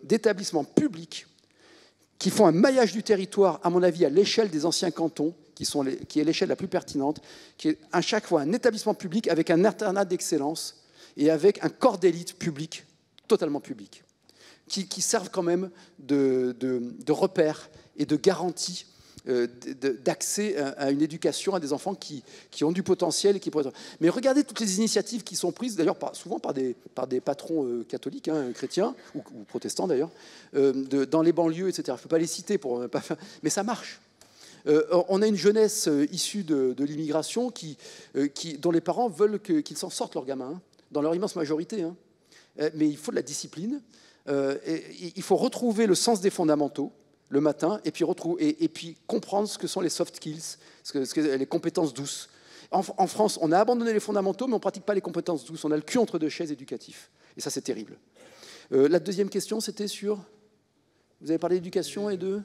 d'établissements publics qui font un maillage du territoire, à mon avis, à l'échelle des anciens cantons, qui est l'échelle la plus pertinente, qui est à chaque fois un établissement public avec un internat d'excellence et avec un corps d'élite public, totalement public, qui servent quand même de repères et de garantie d'accès à une éducation à des enfants qui ont du potentiel. Mais regardez toutes les initiatives qui sont prises, d'ailleurs souvent par des patrons catholiques, hein, chrétiens, ou protestants d'ailleurs, dans les banlieues, etc. Je ne peux pas les citer, mais ça marche. On a une jeunesse issue de l'immigration dont les parents veulent qu'ils s'en sortent, leurs gamins, hein, dans leur immense majorité. Hein. Mais il faut de la discipline, il faut retrouver le sens des fondamentaux, le matin, et puis comprendre ce que sont les soft skills, les compétences douces. En France, on a abandonné les fondamentaux, mais on ne pratique pas les compétences douces. On a le cul entre deux chaises éducatif. Et ça, c'est terrible. La deuxième question, c'était sur... Vous avez parlé d'éducation et de...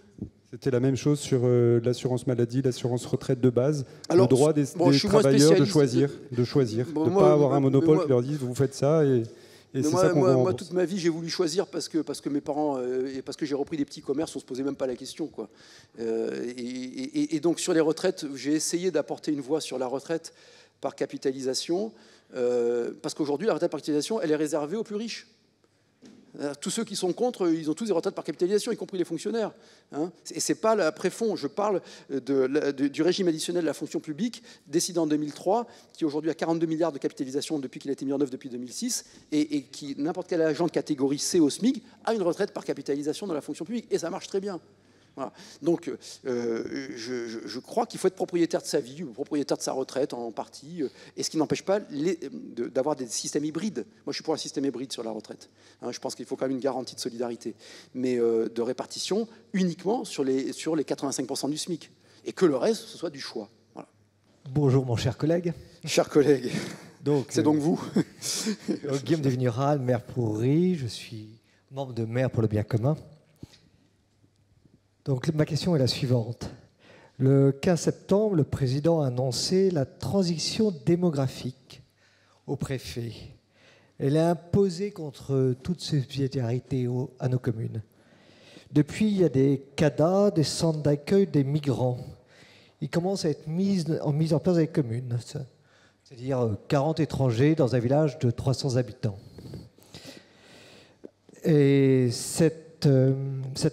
C'était la même chose sur l'assurance maladie, l'assurance retraite de base, le droit des travailleurs de choisir, de ne pas avoir un monopole qui leur dise « vous faites ça ». Et moi, toute ma vie, j'ai voulu choisir parce que mes parents, et parce que j'ai repris des petits commerces, on ne se posait même pas la question, quoi. Et donc, sur les retraites, j'ai essayé d'apporter une voix sur la retraite par capitalisation, parce qu'aujourd'hui, la retraite par capitalisation, elle est réservée aux plus riches. Tous ceux qui sont contre, ils ont tous des retraites par capitalisation, y compris les fonctionnaires. Hein. Et ce n'est pas l'après-fond. Je parle du régime additionnel de la fonction publique, décidé en 2003, qui aujourd'hui a 42 milliards de capitalisation depuis qu'il a été mis en œuvre depuis 2006, et qui, n'importe quel agent de catégorie C au SMIC, a une retraite par capitalisation dans la fonction publique. Et ça marche très bien. Voilà. Donc, je crois qu'il faut être propriétaire de sa vie, propriétaire de sa retraite en partie, et ce qui n'empêche pas d'avoir des systèmes hybrides. Moi, je suis pour un système hybride sur la retraite. Hein, je pense qu'il faut quand même une garantie de solidarité, mais de répartition uniquement sur les 85% du SMIC, et que le reste, ce soit du choix. Voilà. Bonjour, mon cher collègue. Cher collègue, c'est donc vous. Guillaume de Vigneral, maire pour Ry, je suis membre de Maire pour le bien commun. Donc ma question est la suivante. Le 15 septembre, le président a annoncé la transition démographique au préfet. Elle est imposée contre toute subsidiarité à nos communes. Depuis, il y a des CADA, des centres d'accueil des migrants. Ils commencent à être mis en place dans les communes, c'est-à-dire 40 étrangers dans un village de 300 habitants. Et cet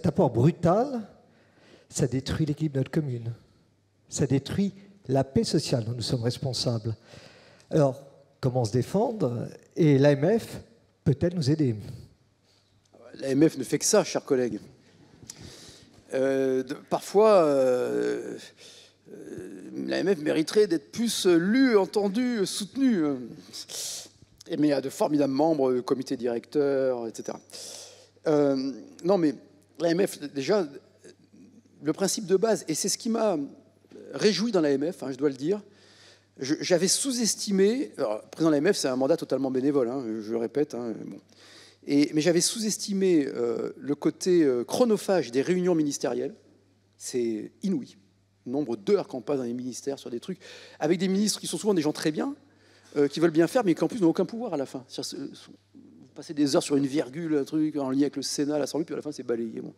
apport brutal, ça détruit l'équilibre de notre commune. Ça détruit la paix sociale dont nous sommes responsables. Alors, comment se défendre? Et l'AMF peut-elle nous aider? L'AMF ne fait que ça, chers collègues. Parfois, l'AMF mériterait d'être plus lu, entendu, soutenu. Mais il y a de formidables membres, comité directeur, etc. Non, mais l'AMF, déjà... Le principe de base, et c'est ce qui m'a réjoui dans l'AMF, hein, je dois le dire, j'avais sous-estimé, alors, président de l'AMF, c'est un mandat totalement bénévole, hein, je le répète, hein, bon. Mais j'avais sous-estimé le côté chronophage des réunions ministérielles, c'est inouï, le nombre d'heures qu'on passe dans les ministères sur des trucs, avec des ministres qui sont souvent des gens très bien, qui veulent bien faire, mais qui en plus n'ont aucun pouvoir à la fin. Vous passez des heures sur une virgule, un truc en lien avec le Sénat, l'Assemblée, puis à la fin c'est balayé. Bon.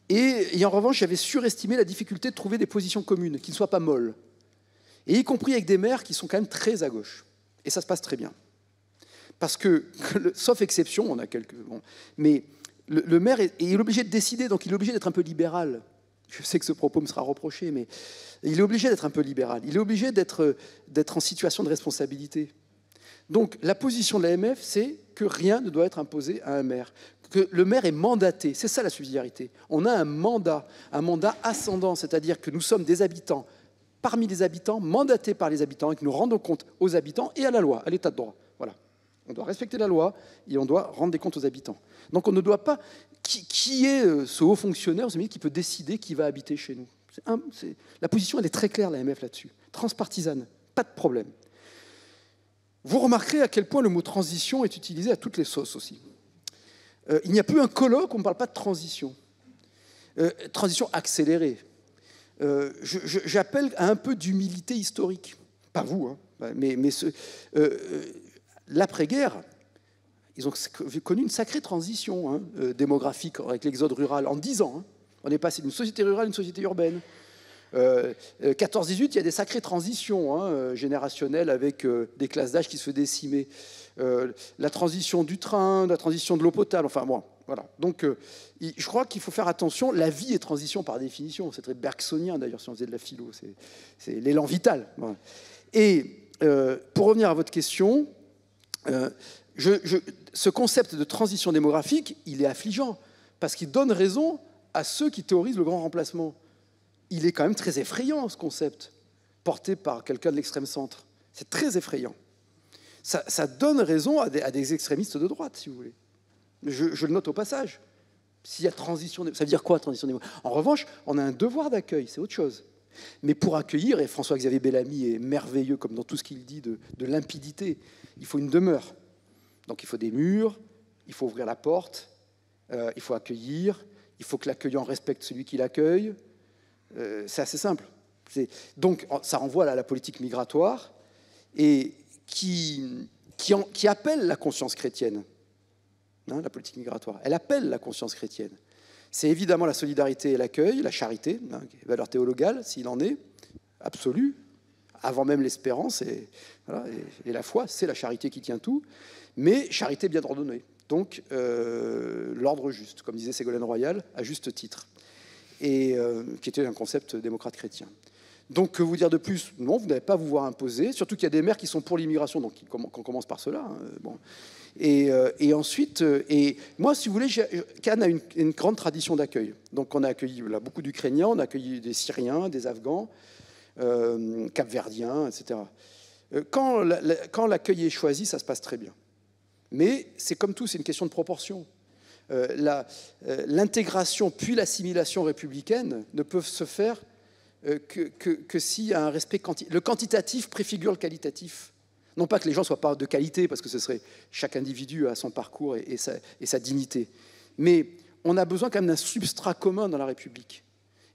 Et en revanche, j'avais surestimé la difficulté de trouver des positions communes qui ne soient pas molles, et y compris avec des maires qui sont quand même très à gauche. Et ça se passe très bien. Parce que, sauf exception, on a quelques... Bon, mais le maire est obligé de décider, donc il est obligé d'être un peu libéral. Je sais que ce propos me sera reproché, mais il est obligé d'être un peu libéral. Il est obligé d'être en situation de responsabilité. Donc la position de l'AMF, c'est que rien ne doit être imposé à un maire. Que le maire est mandaté, c'est ça la subsidiarité. On a un mandat ascendant, c'est-à-dire que nous sommes des habitants, parmi les habitants, mandatés par les habitants, et que nous rendons compte aux habitants et à la loi, à l'état de droit. Voilà. On doit respecter la loi et on doit rendre des comptes aux habitants. Donc on ne doit pas... Qui est ce haut fonctionnaire qui peut décider qui va habiter chez nous? La position, elle est très claire, l'AMF, là-dessus. Transpartisane, pas de problème. Vous remarquerez à quel point le mot transition est utilisé à toutes les sauces aussi. Il n'y a plus un colloque où on ne parle pas de transition. Transition accélérée. J'appelle à un peu d'humilité historique. Pas vous, hein, mais l'après-guerre, ils ont connu une sacrée transition démographique avec l'exode rural en 10 ans. Hein. On est passé d'une société rurale à une société urbaine. 14-18, il y a des sacrées transitions générationnelles avec des classes d'âge qui se font décimer. La transition du train, la transition de l'eau potable, enfin bon, voilà. Donc je crois qu'il faut faire attention. La vie est transition par définition. C'est très bergsonien d'ailleurs si on faisait de la philo. C'est l'élan vital. Voilà. Et pour revenir à votre question, ce concept de transition démographique, il est affligeant parce qu'il donne raison à ceux qui théorisent le grand remplacement. Il est quand même très effrayant, ce concept, porté par quelqu'un de l'extrême centre. C'est très effrayant. Ça donne raison à des extrémistes de droite, si vous voulez. Je le note au passage. S'il y a transition, ça veut dire quoi, transition démographique? En revanche, on a un devoir d'accueil, c'est autre chose. Mais pour accueillir, et François-Xavier Bellamy est merveilleux, comme dans tout ce qu'il dit de limpidité, il faut une demeure. Donc il faut des murs, il faut ouvrir la porte, il faut accueillir, il faut que l'accueillant respecte celui qui l'accueille. C'est assez simple. Donc ça renvoie à la politique migratoire et qui appelle la conscience chrétienne. Hein, la politique migratoire, elle appelle la conscience chrétienne. C'est évidemment la solidarité et l'accueil, la charité, valeur théologale, s'il en est, absolue, avant même l'espérance et la foi, c'est la charité qui tient tout, mais charité bien ordonnée. Donc l'ordre juste, comme disait Ségolène Royal, à juste titre, et qui était un concept démocrate chrétien. Donc, que vous dire de plus? Non, vous n'allez pas vous voir imposer, surtout qu'il y a des maires qui sont pour l'immigration, donc qu'on commence par cela. Hein, bon. Et ensuite, moi, si vous voulez, Cannes a une grande tradition d'accueil. Donc, on a accueilli là, beaucoup d'Ukrainiens, on a accueilli des Syriens, des Afghans, Capverdiens, etc. Quand l'accueil est choisi, ça se passe très bien. Mais c'est comme tout, c'est une question de proportion. L'intégration puis l'assimilation républicaine ne peuvent se faire que s'il y a un respect quantitatif. Le quantitatif préfigure le qualitatif. Non pas que les gens ne soient pas de qualité, parce que ce serait chaque individu a son parcours et sa dignité. Mais on a besoin quand même d'un substrat commun dans la République.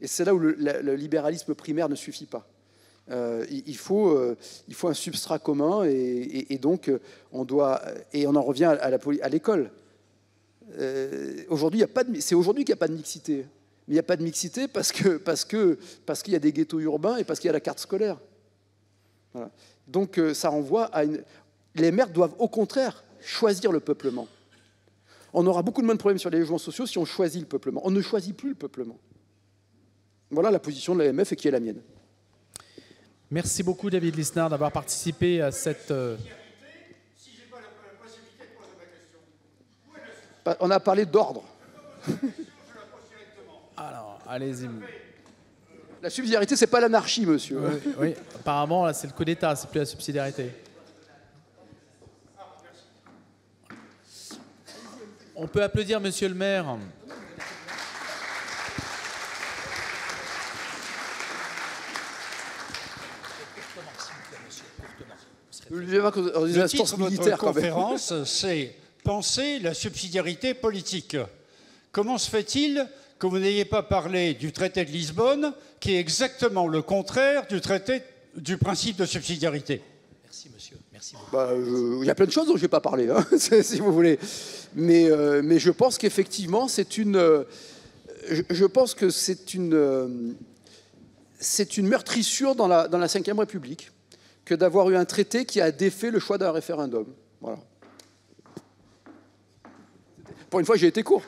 Et c'est là où le libéralisme primaire ne suffit pas. Il faut un substrat commun et donc on en revient à l'école. Aujourd'hui, c'est aujourd'hui qu'il n'y a pas de mixité. Mais il n'y a pas de mixité parce qu'il y a des ghettos urbains et parce qu'il y a la carte scolaire. Voilà. Donc ça renvoie à les maires doivent au contraire choisir le peuplement. On aura beaucoup de moins de problèmes sur les logements sociaux si on choisit le peuplement. On ne choisit plus le peuplement. Voilà la position de l'AMF et qui est la mienne. Merci beaucoup David Lisnard d'avoir participé à cette... On a parlé d'ordre. Alors, allez-y. La subsidiarité, c'est pas l'anarchie, monsieur. Oui, apparemment, là, c'est le coup d'État, c'est plus la subsidiarité. On peut applaudir monsieur le maire. Le titre de notre conférence, c'est « Penser la subsidiarité politique ». Comment se fait-il que vous n'ayez pas parlé du traité de Lisbonne, qui est exactement le contraire du principe de subsidiarité? Merci, monsieur. Merci beaucoup. Il y a plein de choses dont je n'ai pas parlé, hein, si vous voulez. Mais je pense qu'effectivement, c'est une meurtrissure dans la Ve République que d'avoir eu un traité qui a défait le choix d'un référendum. Voilà. Pour une fois, j'ai été court.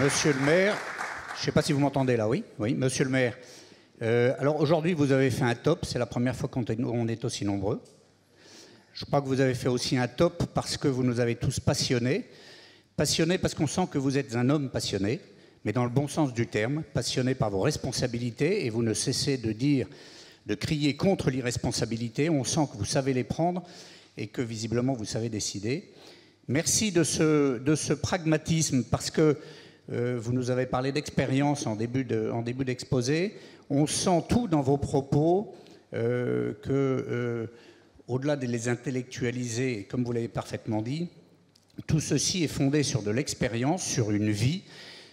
Monsieur le maire, je ne sais pas si vous m'entendez là, oui, monsieur le maire. Alors aujourd'hui, vous avez fait un top, c'est la première fois qu'on est aussi nombreux. Je crois que vous avez fait aussi un top parce que vous nous avez tous passionnés. Passionnés parce qu'on sent que vous êtes un homme passionné, mais dans le bon sens du terme, passionné par vos responsabilités, et vous ne cessez de crier contre l'irresponsabilité. On sent que vous savez les prendre et que visiblement vous savez décider. Merci de ce pragmatisme parce que vous nous avez parlé d'expérience en début d'exposé. On sent tout dans vos propos au-delà de les intellectualiser, comme vous l'avez parfaitement dit, tout ceci est fondé sur de l'expérience, sur une vie,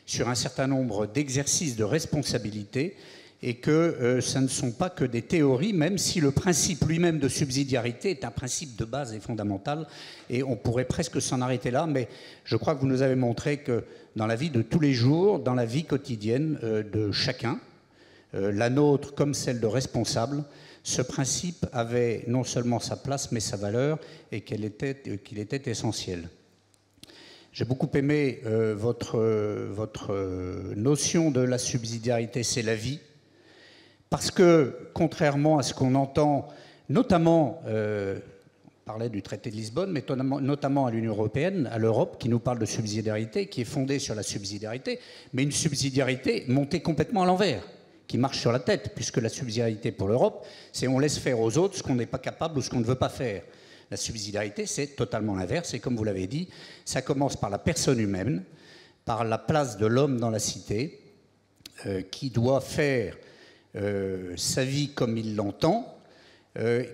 sur un certain nombre d'exercices de responsabilité et que ça ne sont pas que des théories, même si le principe lui-même de subsidiarité est un principe de base et fondamental, et on pourrait presque s'en arrêter là, mais je crois que vous nous avez montré que dans la vie de tous les jours, dans la vie quotidienne de chacun, la nôtre comme celle de responsable, ce principe avait non seulement sa place, mais sa valeur, et qu'il était essentiel. J'ai beaucoup aimé votre notion de la subsidiarité, c'est la vie. Parce que, contrairement à ce qu'on entend, notamment, on parlait du traité de Lisbonne, mais notamment à l'Union européenne, à l'Europe, qui nous parle de subsidiarité, qui est fondée sur la subsidiarité, mais une subsidiarité montée complètement à l'envers, qui marche sur la tête, puisque la subsidiarité pour l'Europe, c'est on laisse faire aux autres ce qu'on n'est pas capable ou ce qu'on ne veut pas faire. La subsidiarité, c'est totalement l'inverse, et comme vous l'avez dit, ça commence par la personne humaine, par la place de l'homme dans la cité, qui doit faire sa vie comme il l'entend,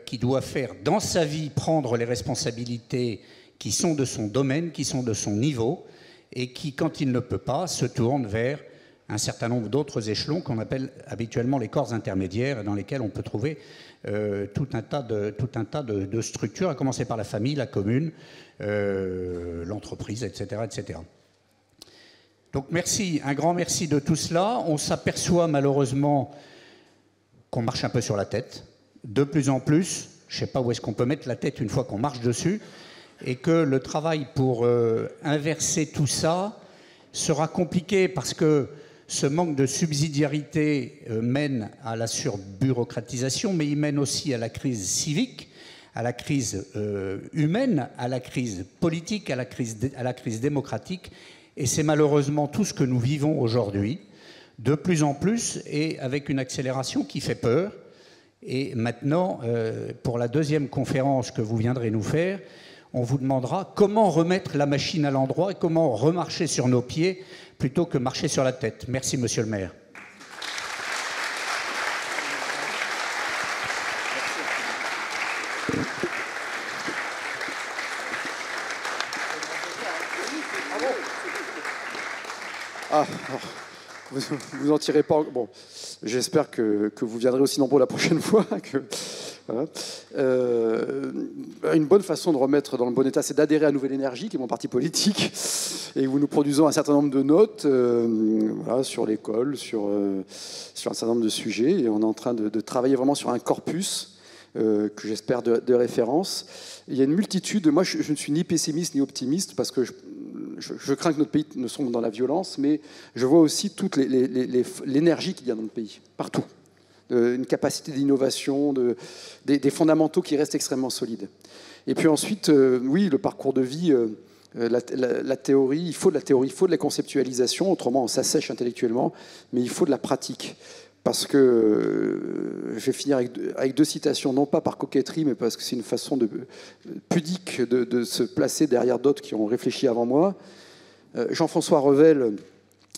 qui doit faire dans sa vie prendre les responsabilités qui sont de son domaine, qui sont de son niveau, et qui, quand il ne peut pas, se tourne vers un certain nombre d'autres échelons qu'on appelle habituellement les corps intermédiaires, dans lesquels on peut trouver tout un tas de structures, à commencer par la famille, la commune, l'entreprise, etc., etc. Donc merci, un grand merci de tout cela. On s'aperçoit malheureusement qu'on marche un peu sur la tête, de plus en plus. Je ne sais pas où est-ce qu'on peut mettre la tête une fois qu'on marche dessus, et que le travail pour inverser tout ça sera compliqué parce que ce manque de subsidiarité mène à la surbureaucratisation, mais il mène aussi à la crise civique, à la crise humaine, à la crise politique, à la crise démocratique. Et c'est malheureusement tout ce que nous vivons aujourd'hui, de plus en plus, et avec une accélération qui fait peur. Et maintenant, pour la deuxième conférence que vous viendrez nous faire, on vous demandera comment remettre la machine à l'endroit et comment remarcher sur nos pieds plutôt que marcher sur la tête. Merci, monsieur le maire. Vous en tirez pas. Bon, j'espère que vous viendrez aussi nombreux la prochaine fois. Voilà. Une bonne façon de remettre dans le bon état, c'est d'adhérer à Nouvelle Énergie, qui est mon parti politique, et où nous produisons un certain nombre de notes voilà, sur l'école, sur un certain nombre de sujets, et on est en train de travailler vraiment sur un corpus que j'espère de référence. Il y a une multitude, moi je ne suis ni pessimiste ni optimiste, parce que je crains que notre pays ne sombre dans la violence, mais je vois aussi toute l'énergie qu'il y a dans le pays, partout. Une capacité d'innovation, des fondamentaux qui restent extrêmement solides. Et puis ensuite, oui, le parcours de vie, la théorie, il faut de la théorie, il faut de la conceptualisation, autrement on s'assèche intellectuellement, mais il faut de la pratique. Parce que je vais finir avec deux citations, non pas par coquetterie, mais parce que c'est une façon pudique de se placer derrière d'autres qui ont réfléchi avant moi. Jean-François Revel,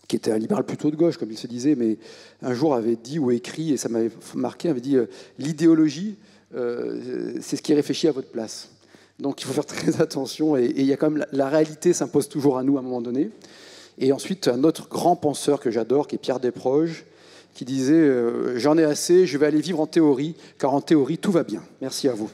qui était un libéral plutôt de gauche, comme il se disait, mais un jour avait dit ou écrit, et ça m'avait marqué, avait dit « L'idéologie, c'est ce qui est réfléchi à votre place ». Donc il faut faire très attention, et il y a quand même la réalité s'impose toujours à nous à un moment donné. Et ensuite, un autre grand penseur que j'adore, qui est Pierre Desproges, qui disait « J'en ai assez, je vais aller vivre en théorie, car en théorie, tout va bien ». Merci à vous.